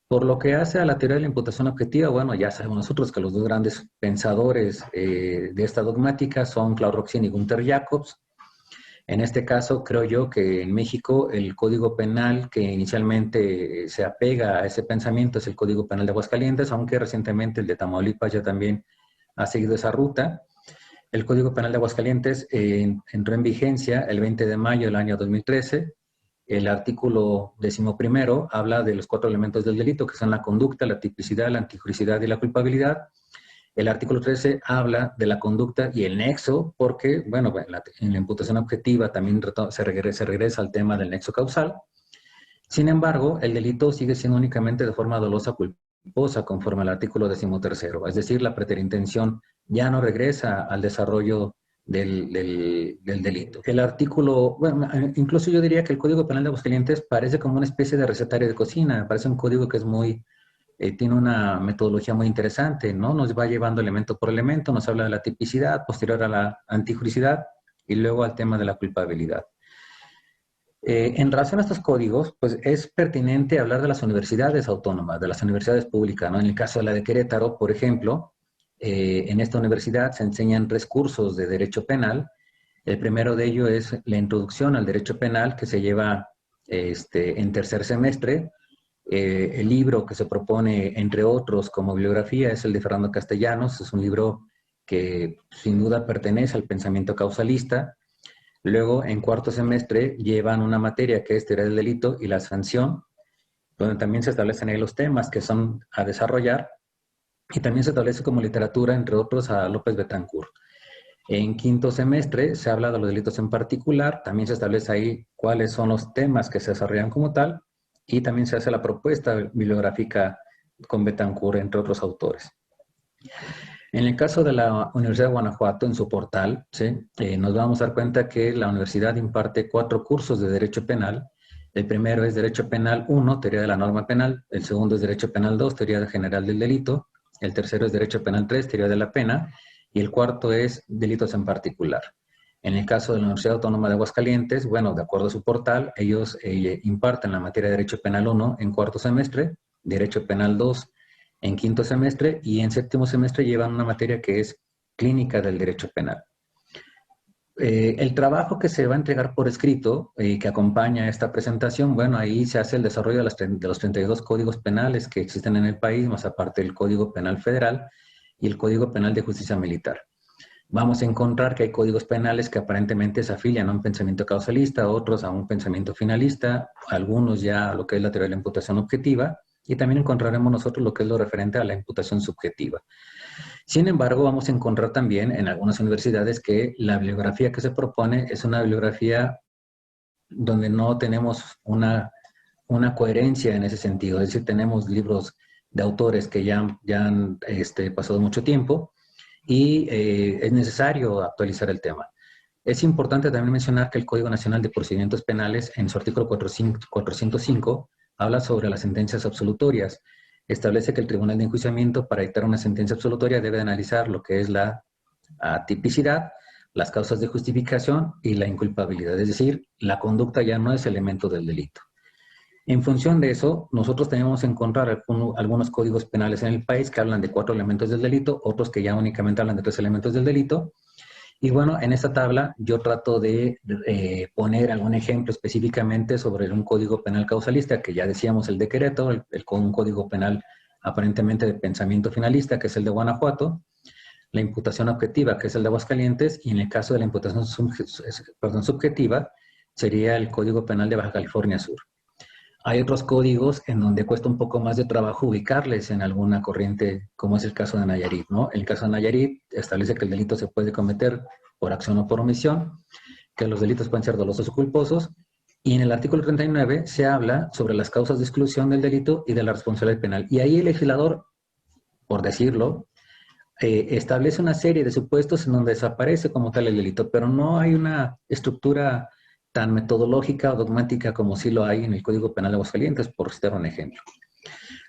Por lo que hace a la teoría de la imputación objetiva, bueno, ya sabemos nosotros que los dos grandes pensadores de esta dogmática son Claude Roxin y Gunther Jacobs. En este caso, creo yo que en México el Código Penal que inicialmente se apega a ese pensamiento es el Código Penal de Aguascalientes, aunque recientemente el de Tamaulipas ya también ha seguido esa ruta. El Código Penal de Aguascalientes entró en vigencia el 20 de mayo del año 2013. El artículo 11º habla de los 4 elementos del delito, que son la conducta, la tipicidad, la antijuricidad y la culpabilidad. El artículo 13 habla de la conducta y el nexo, porque, bueno, en la imputación objetiva también se regresa al tema del nexo causal. Sin embargo, el delito sigue siendo únicamente de forma dolosa o culposa, conforme al artículo 13º. Es decir, la preterintención ya no regresa al desarrollo del delito. El artículo, bueno, incluso yo diría que el Código Penal de Aguascalientes parece como una especie de recetario de cocina. Parece un código que es muy... tiene una metodología muy interesante, ¿no? Nos va llevando elemento por elemento, nos habla de la tipicidad, posterior a la antijuricidad, y luego al tema de la culpabilidad. En relación a estos códigos, pues es pertinente hablar de las universidades autónomas, de las universidades públicas, ¿no? En el caso de la de Querétaro, por ejemplo, en esta universidad se enseñan 3 cursos de Derecho Penal. El primero de ellos es la introducción al Derecho Penal, que se lleva en tercer semestre. El libro que se propone, entre otros, como bibliografía, es el de Fernando Castellanos. Es un libro que sin duda pertenece al pensamiento causalista. Luego, en cuarto semestre, llevan una materia que es teoría del delito y la sanción, donde también se establecen ahí los temas que son a desarrollar, y también se establece como literatura, entre otros, a López Betancourt. En quinto semestre se habla de los delitos en particular, también se establece ahí cuáles son los temas que se desarrollan como tal, y también se hace la propuesta bibliográfica con Betancourt, entre otros autores. En el caso de la Universidad de Guanajuato, en su portal, ¿sí? Nos vamos a dar cuenta que la universidad imparte 4 cursos de Derecho Penal. El primero es Derecho Penal 1, Teoría de la Norma Penal. El segundo es Derecho Penal 2, Teoría General del Delito. El tercero es Derecho Penal 3, Teoría de la Pena. Y el cuarto es Delitos en Particular. En el caso de la Universidad Autónoma de Aguascalientes, bueno, de acuerdo a su portal, ellos imparten la materia de Derecho Penal 1 en cuarto semestre, Derecho Penal 2 en quinto semestre, y en séptimo semestre llevan una materia que es Clínica del Derecho Penal. El trabajo que se va a entregar por escrito, que acompaña esta presentación, bueno, ahí se hace el desarrollo de los 32 códigos penales que existen en el país, más aparte del Código Penal Federal y el Código Penal de Justicia Militar. Vamos a encontrar que hay códigos penales que aparentemente se afilian a un pensamiento causalista, otros a un pensamiento finalista, algunos ya a lo que es la teoría de la imputación objetiva, y también encontraremos nosotros lo que es lo referente a la imputación subjetiva. Sin embargo, vamos a encontrar también en algunas universidades que la bibliografía que se propone es una bibliografía donde no tenemos una coherencia en ese sentido. Es decir, tenemos libros de autores que ya han pasado mucho tiempo, y es necesario actualizar el tema. Es importante también mencionar que el Código Nacional de Procedimientos Penales, en su artículo 405, habla sobre las sentencias absolutorias. Establece que el Tribunal de Enjuiciamiento, para dictar una sentencia absolutoria, debe analizar lo que es la tipicidad, las causas de justificación y la inculpabilidad. Es decir, la conducta ya no es elemento del delito. En función de eso, nosotros tenemos que encontrar algunos códigos penales en el país que hablan de 4 elementos del delito, otros que ya únicamente hablan de 3 elementos del delito. Y bueno, en esta tabla yo trato de poner algún ejemplo específicamente sobre un código penal causalista, que ya decíamos el de Querétaro, un código penal aparentemente de pensamiento finalista, que es el de Guanajuato. la imputación objetiva, que es el de Aguascalientes, y en el caso de la imputación subjetiva, sería el Código Penal de Baja California Sur. Hay otros códigos en donde cuesta un poco más de trabajo ubicarles en alguna corriente, como es el caso de Nayarit, ¿no? El caso de Nayarit establece que el delito se puede cometer por acción o por omisión, que los delitos pueden ser dolosos o culposos, y en el artículo 39 se habla sobre las causas de exclusión del delito y de la responsabilidad penal. Y ahí el legislador, por decirlo, establece una serie de supuestos en donde desaparece como tal el delito, pero no hay una estructura tan metodológica o dogmática como sí lo hay en el Código Penal de Aguascalientes, por citar un ejemplo.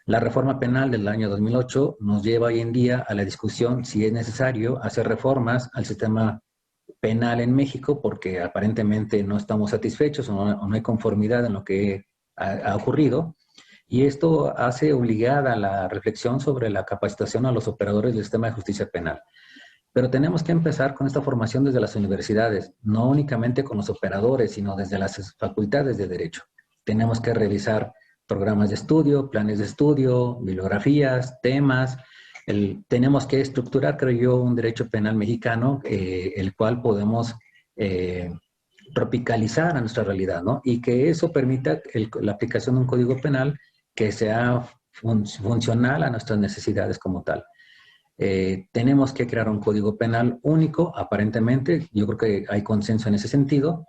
La reforma penal del año 2008 nos lleva hoy en día a la discusión si es necesario hacer reformas al sistema penal en México, porque aparentemente no estamos satisfechos o no hay conformidad en lo que ha ocurrido. Y esto hace obligada la reflexión sobre la capacitación a los operadores del sistema de justicia penal. Pero tenemos que empezar con esta formación desde las universidades, no únicamente con los operadores, sino desde las facultades de Derecho. Tenemos que revisar programas de estudio, planes de estudio, bibliografías, temas. Tenemos que estructurar, creo yo, un derecho penal mexicano, el cual podemos tropicalizar a nuestra realidad, ¿no? Y que eso permita la aplicación de un código penal que sea funcional a nuestras necesidades como tal. Tenemos que crear un código penal único, aparentemente, yo creo que hay consenso en ese sentido,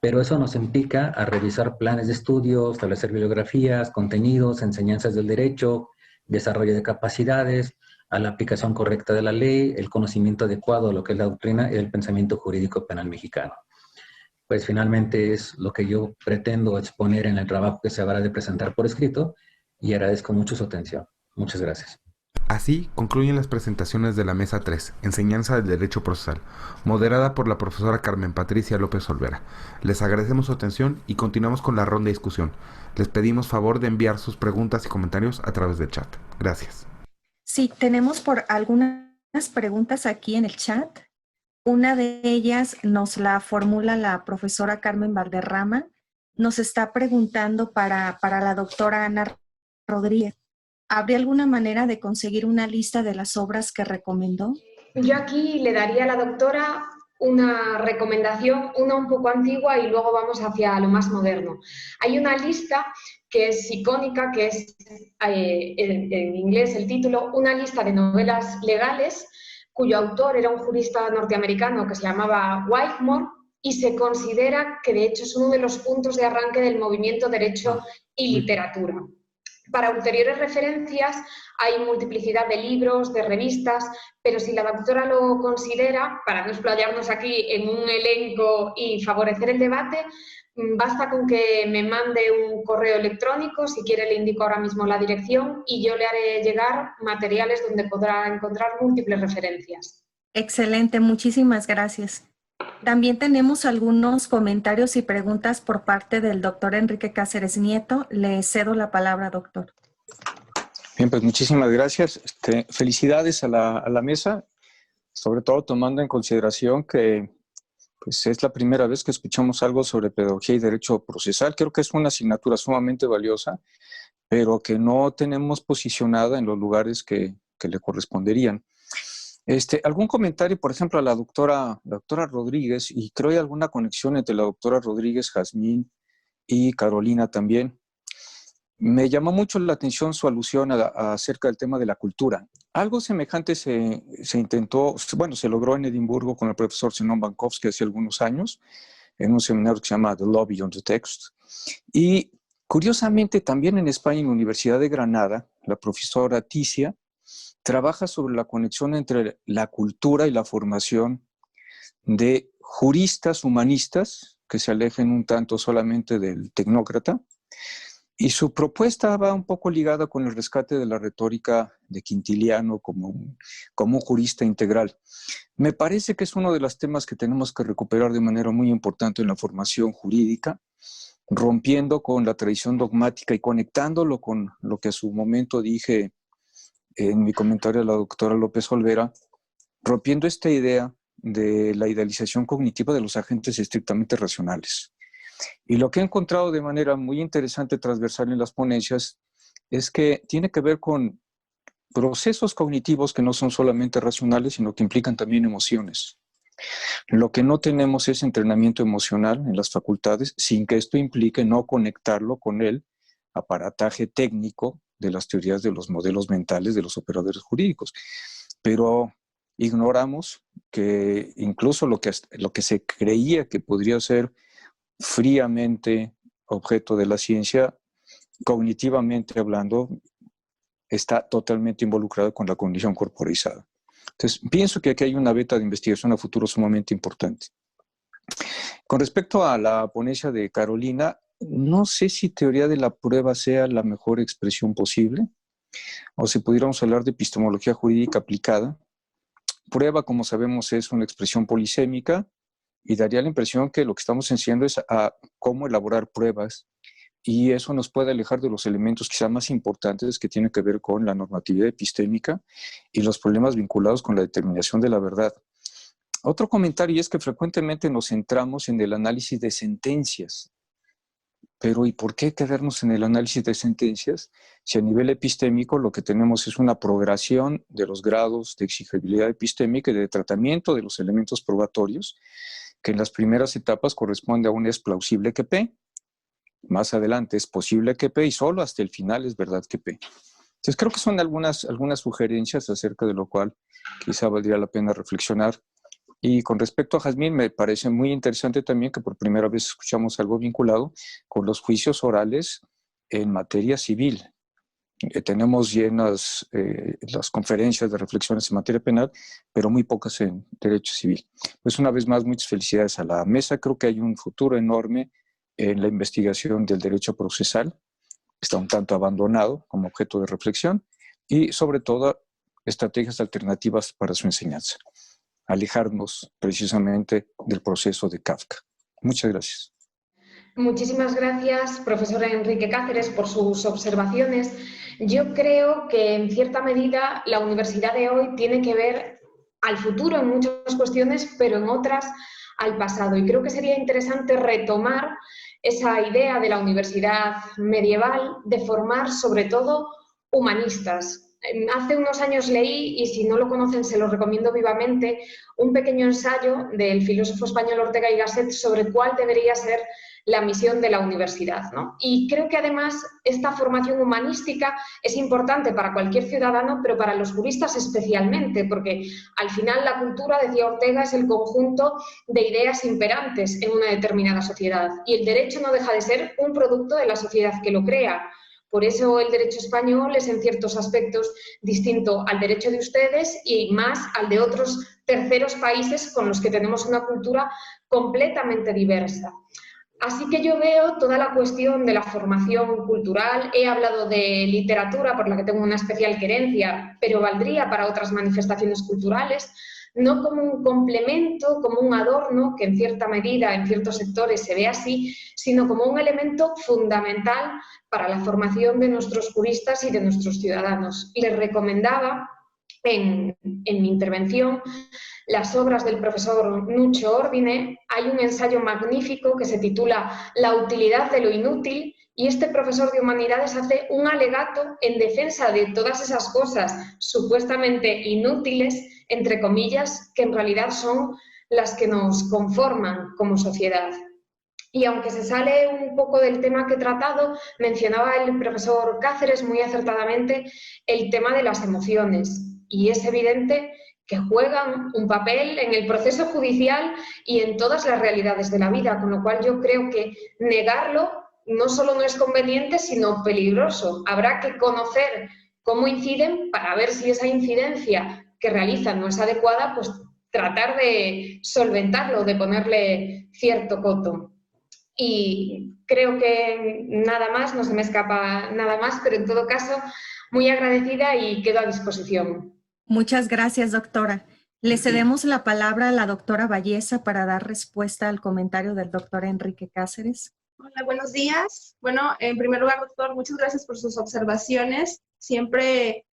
pero eso nos implica a revisar planes de estudio, establecer bibliografías, contenidos, enseñanzas del derecho, desarrollo de capacidades, a la aplicación correcta de la ley, el conocimiento adecuado de lo que es la doctrina y el pensamiento jurídico penal mexicano. Pues finalmente es lo que yo pretendo exponer en el trabajo que se habrá de presentar por escrito, y agradezco mucho su atención. Muchas gracias. Así concluyen las presentaciones de la Mesa 3, Enseñanza del Derecho Procesal, moderada por la profesora Carmen Patricia López Olvera. Les agradecemos su atención y continuamos con la ronda de discusión. Les pedimos favor de enviar sus preguntas y comentarios a través del chat. Gracias. Sí, tenemos por algunas preguntas aquí en el chat. Una de ellas nos la formula la profesora Carmen Valderrama. Nos está preguntando para la doctora Ana Rodríguez. ¿Habría alguna manera de conseguir una lista de las obras que recomendó? Yo aquí le daría a la doctora una recomendación, una un poco antigua y luego vamos hacia lo más moderno. Hay una lista que es icónica, que es en inglés el título, una lista de novelas legales, cuyo autor era un jurista norteamericano que se llamaba Whitmore, y se considera que de hecho es uno de los puntos de arranque del movimiento Derecho y Literatura. Para ulteriores referencias hay multiplicidad de libros, de revistas, pero si la doctora lo considera, para no explayarnos aquí en un elenco y favorecer el debate, basta con que me mande un correo electrónico, si quiere le indico ahora mismo la dirección, y yo le haré llegar materiales donde podrá encontrar múltiples referencias. Excelente, muchísimas gracias. También tenemos algunos comentarios y preguntas por parte del doctor Enrique Cáceres Nieto. Le cedo la palabra, doctor. Bien, pues muchísimas gracias. Felicidades a la mesa, sobre todo tomando en consideración que pues, es la primera vez que escuchamos algo sobre pedagogía y derecho procesal. Creo que es una asignatura sumamente valiosa, pero que no tenemos posicionada en los lugares que le corresponderían. ¿Algún comentario, por ejemplo, a la doctora Rodríguez? Y creo que hay alguna conexión entre la doctora Rodríguez, Jazmín y Carolina también. Me llamó mucho la atención su alusión acerca del tema de la cultura. Algo semejante se intentó, bueno, se logró en Edimburgo con el profesor Zenon Bankovsky hace algunos años, en un seminario que se llama The Law Beyond the Text. Y curiosamente también en España, en la Universidad de Granada, la profesora Ticia trabaja sobre la conexión entre la cultura y la formación de juristas humanistas que se alejen un tanto solamente del tecnócrata. Y su propuesta va un poco ligada con el rescate de la retórica de Quintiliano como un jurista integral. Me parece que es uno de los temas que tenemos que recuperar de manera muy importante en la formación jurídica, rompiendo con la tradición dogmática y conectándolo con lo que a su momento dije en mi comentario a la doctora López Olvera, rompiendo esta idea de la idealización cognitiva de los agentes estrictamente racionales. Y lo que he encontrado de manera muy interesante, transversal en las ponencias, es que tiene que ver con procesos cognitivos que no son solamente racionales, sino que implican también emociones. Lo que no tenemos es entrenamiento emocional en las facultades, sin que esto implique no conectarlo con el aparataje técnico de las teorías de los modelos mentales de los operadores jurídicos. Pero ignoramos que incluso lo que se creía que podría ser fríamente objeto de la ciencia, cognitivamente hablando, está totalmente involucrado con la cognición corporizada. Entonces, pienso que aquí hay una beta de investigación a futuro sumamente importante. Con respecto a la ponencia de Carolina, no sé si teoría de la prueba sea la mejor expresión posible, o si pudiéramos hablar de epistemología jurídica aplicada. Prueba, como sabemos, es una expresión polisémica y daría la impresión que lo que estamos enseñando es a cómo elaborar pruebas, y eso nos puede alejar de los elementos quizá más importantes que tienen que ver con la normatividad epistémica y los problemas vinculados con la determinación de la verdad. Otro comentario es que frecuentemente nos centramos en el análisis de sentencias. Pero ¿y por qué quedarnos en el análisis de sentencias si a nivel epistémico lo que tenemos es una progresión de los grados de exigibilidad epistémica y de tratamiento de los elementos probatorios, que en las primeras etapas corresponde a un es plausible que P, más adelante es posible que P y solo hasta el final es verdad que P. Entonces creo que son algunas sugerencias acerca de lo cual quizá valdría la pena reflexionar. Y con respecto a Jazmín, me parece muy interesante también que por primera vez escuchamos algo vinculado con los juicios orales en materia civil. Tenemos llenas las conferencias de reflexiones en materia penal, pero muy pocas en derecho civil. Pues una vez más, muchas felicidades a la mesa. Creo que hay un futuro enorme en la investigación del derecho procesal. Está un tanto abandonado como objeto de reflexión y sobre todo estrategias alternativas para su enseñanza. Alejarnos precisamente del proceso de Kafka. Muchas gracias. Muchísimas gracias, profesor Enrique Cáceres, por sus observaciones. Yo creo que en cierta medida la universidad de hoy tiene que ver al futuro en muchas cuestiones, pero en otras al pasado. Y creo que sería interesante retomar esa idea de la universidad medieval de formar sobre todo humanistas. Hace unos años leí, y si no lo conocen se lo recomiendo vivamente, un pequeño ensayo del filósofo español Ortega y Gasset sobre cuál debería ser la misión de la universidad, ¿no? Y creo que además esta formación humanística es importante para cualquier ciudadano, pero para los juristas especialmente, porque al final la cultura, decía Ortega, es el conjunto de ideas imperantes en una determinada sociedad, y el derecho no deja de ser un producto de la sociedad que lo crea. Por eso el derecho español es en ciertos aspectos distinto al derecho de ustedes y más al de otros terceros países con los que tenemos una cultura completamente diversa. Así que yo veo toda la cuestión de la formación cultural. He hablado de literatura, por la que tengo una especial querencia, pero valdría para otras manifestaciones culturales, no como un complemento, como un adorno, que en cierta medida, en ciertos sectores se ve así, sino como un elemento fundamental para la formación de nuestros juristas y de nuestros ciudadanos. Les recomendaba en mi intervención las obras del profesor Nuccio Ordine. Hay un ensayo magnífico que se titula La utilidad de lo inútil, y este profesor de humanidades hace un alegato en defensa de todas esas cosas supuestamente inútiles, entre comillas, que en realidad son las que nos conforman como sociedad. Y aunque se sale un poco del tema que he tratado, mencionaba el profesor Cáceres muy acertadamente el tema de las emociones. Y es evidente que juegan un papel en el proceso judicial y en todas las realidades de la vida, con lo cual yo creo que negarlo no solo no es conveniente, sino peligroso. Habrá que conocer cómo inciden para ver si esa incidencia que realizan no es adecuada, pues tratar de solventarlo, de ponerle cierto coto. Y creo que nada más, no se me escapa nada más, pero en todo caso, muy agradecida y quedo a disposición. Muchas gracias, doctora. Le cedemos la palabra a la doctora Valleza para dar respuesta al comentario del doctor Enrique Cáceres. Hola, buenos días. Bueno, en primer lugar, doctor, muchas gracias por sus observaciones. Siempre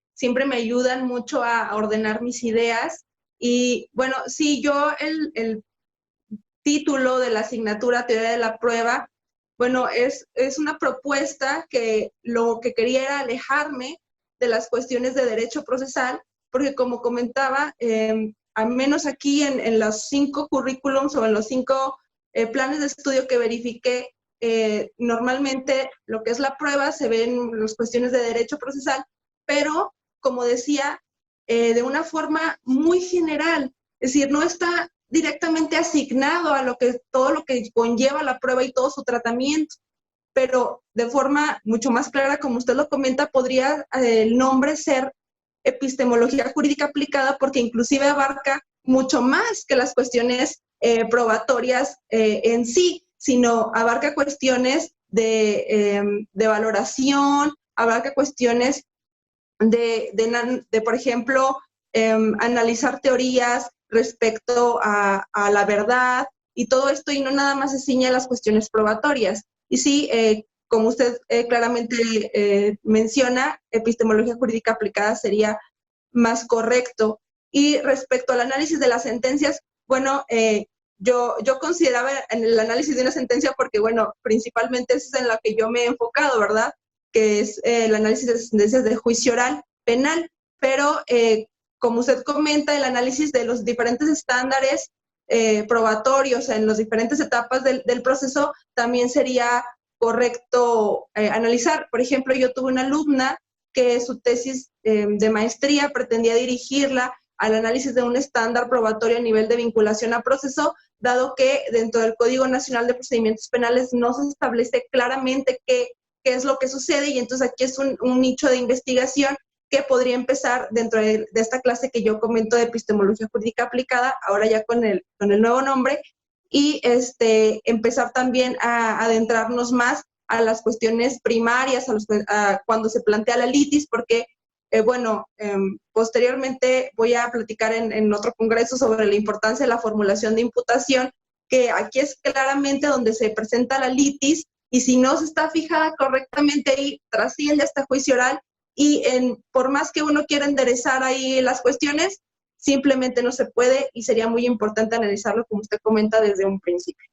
me ayudan mucho a ordenar mis ideas. Y bueno, sí, yo el título de la asignatura Teoría de la Prueba, bueno, es una propuesta que lo que quería era alejarme de las cuestiones de derecho procesal, porque como comentaba, al menos aquí en los 5 currículums o en los 5 planes de estudio que verifiqué, normalmente lo que es la prueba se ven las cuestiones de derecho procesal, pero como decía, de una forma muy general, es decir, no está directamente asignado a todo lo que conlleva la prueba y todo su tratamiento, pero de forma mucho más clara, como usted lo comenta, podría el nombre ser epistemología jurídica aplicada, porque inclusive abarca mucho más que las cuestiones probatorias en sí, sino abarca cuestiones de valoración, abarca cuestiones de por ejemplo, analizar teorías respecto a la verdad y todo esto, y no nada más se ciña a las cuestiones probatorias. Y sí, como usted claramente menciona, epistemología jurídica aplicada sería más correcto. Y respecto al análisis de las sentencias, bueno, yo consideraba en el análisis de una sentencia, porque bueno, principalmente eso es en lo que yo me he enfocado, ¿verdad?, que es el análisis de sentencias de juicio oral penal, pero como usted comenta, el análisis de los diferentes estándares probatorios en las diferentes etapas del proceso también sería correcto analizar. Por ejemplo, yo tuve una alumna que su tesis de maestría pretendía dirigirla al análisis de un estándar probatorio a nivel de vinculación a proceso, dado que dentro del Código Nacional de Procedimientos Penales no se establece claramente qué es lo que sucede, y entonces aquí es un nicho de investigación que podría empezar dentro de esta clase que yo comento de epistemología jurídica aplicada, ahora ya con el nuevo nombre, y empezar también a adentrarnos más a las cuestiones primarias, a cuando se plantea la litis, porque, posteriormente voy a platicar en otro congreso sobre la importancia de la formulación de imputación, que aquí es claramente donde se presenta la litis, y si no se está fijada correctamente ahí, trasciende hasta juicio oral, y por más que uno quiera enderezar ahí las cuestiones, simplemente no se puede, y sería muy importante analizarlo, como usted comenta, desde un principio.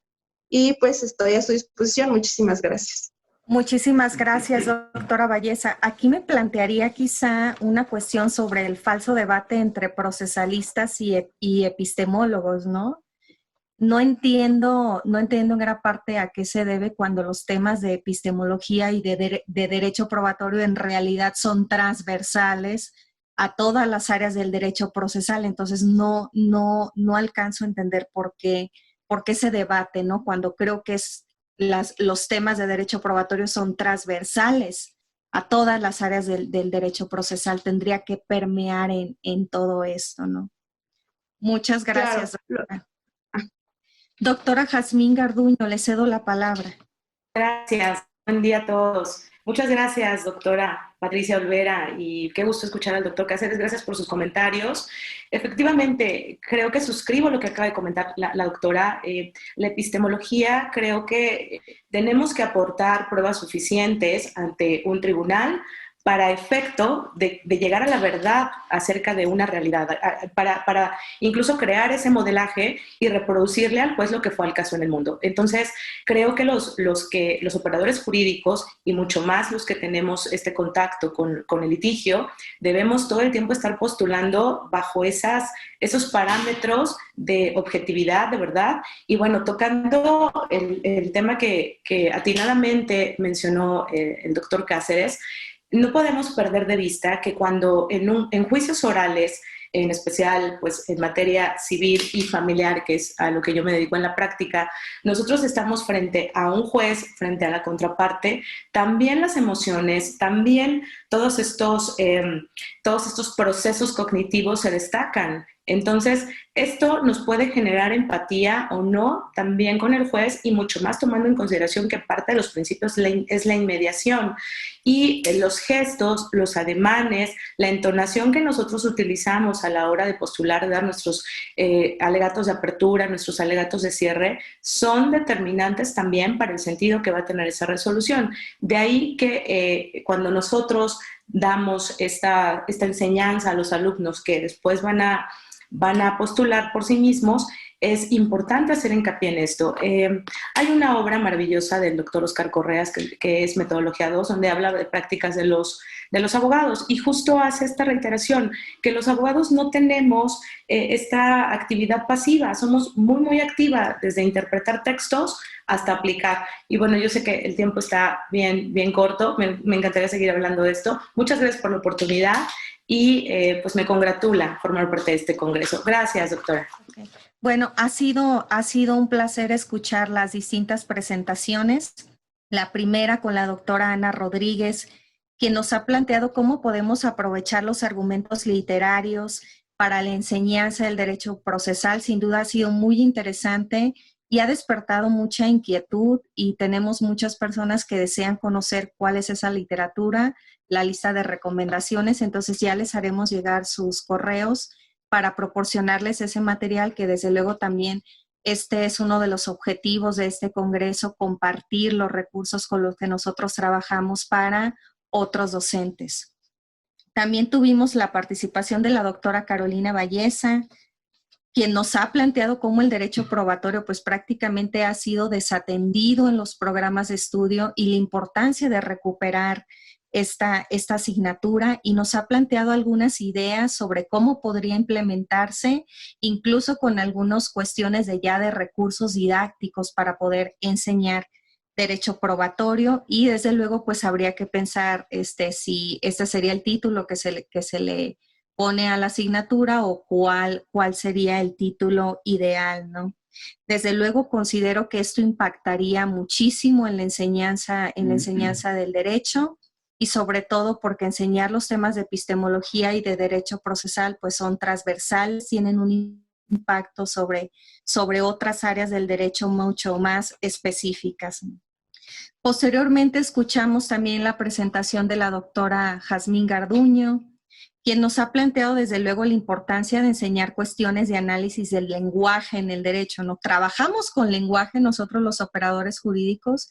Y pues estoy a su disposición. Muchísimas gracias. Muchísimas gracias, doctora Valleza. Aquí me plantearía quizá una cuestión sobre el falso debate entre procesalistas y epistemólogos, ¿no? No entiendo en gran parte a qué se debe cuando los temas de epistemología y de derecho probatorio en realidad son transversales a todas las áreas del derecho procesal. Entonces no alcanzo a entender por qué se debate, ¿no? Cuando creo que los temas de derecho probatorio son transversales a todas las áreas del derecho procesal. Tendría que permear en todo esto, ¿no? Muchas gracias, claro. Doctora. Doctora Jazmín Garduño, le cedo la palabra. Gracias, buen día a todos. Muchas gracias, doctora Patricia Olvera, y qué gusto escuchar al doctor Cáceres. Gracias por sus comentarios. Efectivamente, creo que suscribo lo que acaba de comentar la doctora. La epistemología, creo que tenemos que aportar pruebas suficientes ante un tribunal para efecto de llegar a la verdad acerca de una realidad, para incluso crear ese modelaje y reproducirle al juez lo que fue el caso en el mundo. Entonces, creo que los operadores jurídicos, y mucho más los que tenemos este contacto con el litigio, debemos todo el tiempo estar postulando bajo esos parámetros de objetividad, de verdad. Y bueno, tocando el tema que atinadamente mencionó el doctor Cáceres, no podemos perder de vista que cuando en juicios orales, en especial pues, en materia civil y familiar, que es a lo que yo me dedico en la práctica, nosotros estamos frente a un juez, frente a la contraparte, también las emociones, también todos estos procesos cognitivos se destacan. Entonces, esto nos puede generar empatía o no también con el juez, y mucho más tomando en consideración que parte de los principios es la inmediación, y los gestos, los ademanes, la entonación que nosotros utilizamos a la hora de postular, dar nuestros alegatos de apertura, nuestros alegatos de cierre, son determinantes también para el sentido que va a tener esa resolución. De ahí que cuando nosotros damos esta enseñanza a los alumnos que después van a postular por sí mismos, es importante hacer hincapié en esto. Hay una obra maravillosa del doctor Oscar Correas, que es Metodología 2, donde habla de prácticas de los abogados, y justo hace esta reiteración, que los abogados no tenemos esta actividad pasiva, somos muy, muy activa, desde interpretar textos hasta aplicar. Y bueno, yo sé que el tiempo está bien corto, me encantaría seguir hablando de esto. Muchas gracias por la oportunidad y pues me congratula formar parte de este congreso. Gracias, doctora. Okay. Bueno, ha sido un placer escuchar las distintas presentaciones. La primera con la doctora Ana Rodríguez, quien nos ha planteado cómo podemos aprovechar los argumentos literarios para la enseñanza del derecho procesal. Sin duda ha sido muy interesante y ha despertado mucha inquietud, y tenemos muchas personas que desean conocer cuál es esa literatura, la lista de recomendaciones. Entonces ya les haremos llegar sus correos para proporcionarles ese material, que desde luego también este es uno de los objetivos de este congreso, compartir los recursos con los que nosotros trabajamos para otros docentes. También tuvimos la participación de la doctora Carolina Valleza, quien nos ha planteado cómo el derecho probatorio pues prácticamente ha sido desatendido en los programas de estudio, y la importancia de recuperar esta asignatura, y nos ha planteado algunas ideas sobre cómo podría implementarse, incluso con algunas cuestiones de recursos didácticos para poder enseñar derecho probatorio. Y desde luego pues habría que pensar si este sería el título que se le pone a la asignatura, o cuál sería el título ideal, ¿no? Desde luego considero que esto impactaría muchísimo en la enseñanza del derecho, y sobre todo porque enseñar los temas de epistemología y de derecho procesal pues son transversales, tienen un impacto sobre otras áreas del derecho mucho más específicas. Posteriormente escuchamos también la presentación de la doctora Jazmín Garduño, quien nos ha planteado desde luego la importancia de enseñar cuestiones de análisis del lenguaje en el derecho, ¿no? Trabajamos con lenguaje nosotros los operadores jurídicos,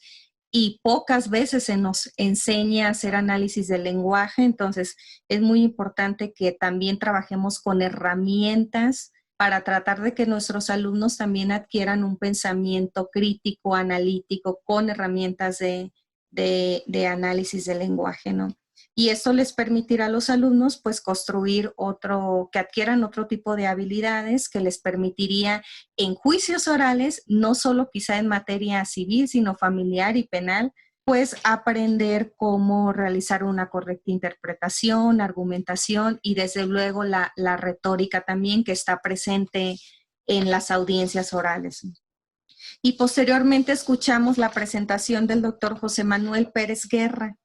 y pocas veces se nos enseña a hacer análisis del lenguaje. Entonces es muy importante que también trabajemos con herramientas para tratar de que nuestros alumnos también adquieran un pensamiento crítico, analítico, con herramientas de análisis del lenguaje, ¿no? Y esto les permitirá a los alumnos pues que adquieran otro tipo de habilidades que les permitiría en juicios orales, no solo quizá en materia civil, sino familiar y penal, pues aprender cómo realizar una correcta interpretación, argumentación, y desde luego la retórica también, que está presente en las audiencias orales. Y posteriormente escuchamos la presentación del doctor José Manuel Pérez Guerra,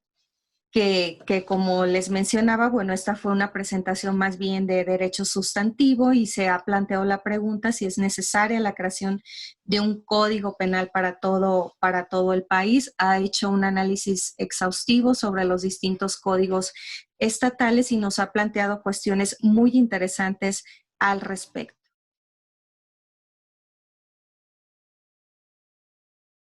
que como les mencionaba, bueno, esta fue una presentación más bien de derecho sustantivo, y se ha planteado la pregunta si es necesaria la creación de un código penal para todo el país. Ha hecho un análisis exhaustivo sobre los distintos códigos estatales y nos ha planteado cuestiones muy interesantes al respecto.